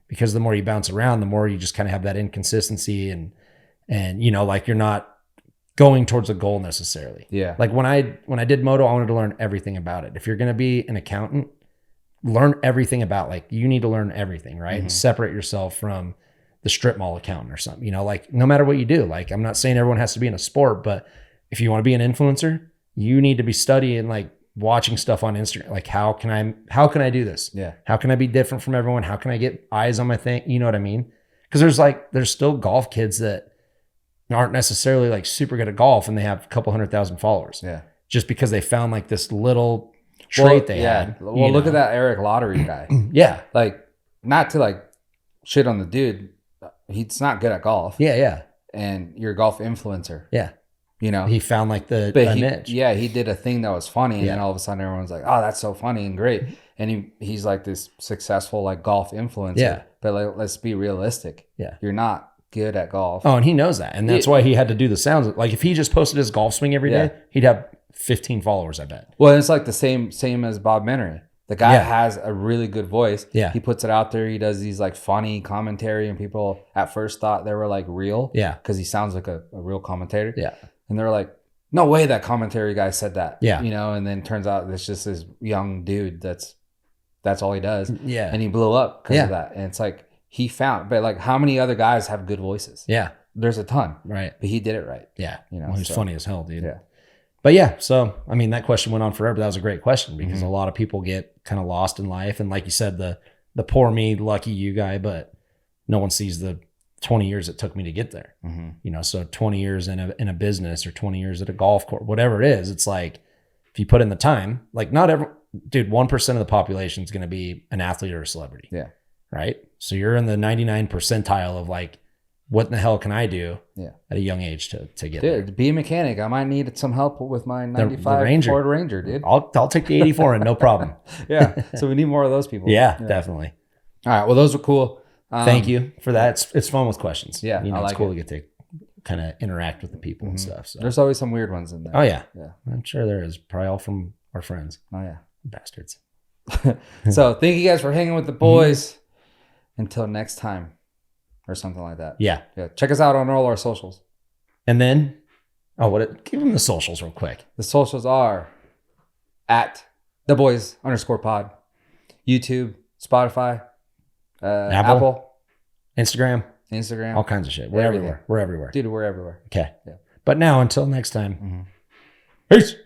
because the more you bounce around, the more you just kind of have that inconsistency and like you're not going towards a goal necessarily. Yeah. Like when I did moto, I wanted to learn everything about it. If you're going to be an accountant, learn everything about, like you need to learn everything, right? And separate yourself from the strip mall accountant or something, like no matter what you do, like I'm not saying everyone has to be in a sport, but if you want to be an influencer, you need to be studying, like watching stuff on Instagram. Like how can I do this? Yeah. How can I be different from everyone? How can I get eyes on my thing? You know what I mean? Because there's still golf kids that aren't necessarily like super good at golf and they have a couple 100,000 followers. Yeah. Just because they found like this little trait they had. Well, look at that Eric Lottery guy. Yeah. Like not to like shit on the dude. He's not good at golf. Yeah. Yeah. And you're a golf influencer. Yeah. He found like the niche. Yeah. He did a thing that was funny. And then all of a sudden everyone's like, oh, that's so funny and great. And he's like this successful like golf influencer. Yeah. But like, let's be realistic. Yeah. You're not good at golf. Oh, and he knows that. And that's why he had to do the sounds. Like if he just posted his golf swing every day, he'd have 15 followers, I bet. Well, it's like the same as Bob Menery. The guy has a really good voice. Yeah. He puts it out there. He does these like funny commentary and people at first thought they were like real. Yeah. Because he sounds like a real commentator. Yeah. And they're like, no way that commentary guy said that. Yeah. And then turns out it's just this young dude that's all he does. Yeah. And he blew up because of that. And it's like, but like how many other guys have good voices? Yeah. There's a ton. Right. But he did it right. Yeah. Well, he's funny as hell, dude. Yeah. But yeah, so I mean that question went on forever. That was a great question because a lot of people get kind of lost in life. And like you said, the poor me, lucky you guy, but no one sees the 20 years it took me to get there. So 20 years in a business or 20 years at a golf course, whatever it is, it's like if you put in the time, like not every dude, 1% of the population is going to be an athlete or a celebrity. Yeah. Right. So you're in the 99 percentile of like, what in the hell can I do at a young age to get there? To be a mechanic, I might need some help with my 95 Ford Ranger, dude. I'll take the 84 and no problem. Yeah. So we need more of those people. Yeah, definitely. All right. Well, those were cool. Thank you for that. It's fun with questions. Yeah. It's cool to get to kind of interact with the people and stuff. So. There's always some weird ones in there. Oh, yeah. Yeah. I'm sure there is. Probably all from our friends. Oh, yeah. Bastards. So thank you guys for hanging with the boys. Until next time or something like that. Yeah. Check us out on all our socials. And then, give them the socials real quick. The socials are at @theboys_pod, YouTube, Spotify, Apple. Instagram, Instagram, all kinds of shit. We're everything. everywhere. We're everywhere. Dude, we're everywhere. Okay. Yeah. But now, until next time, peace.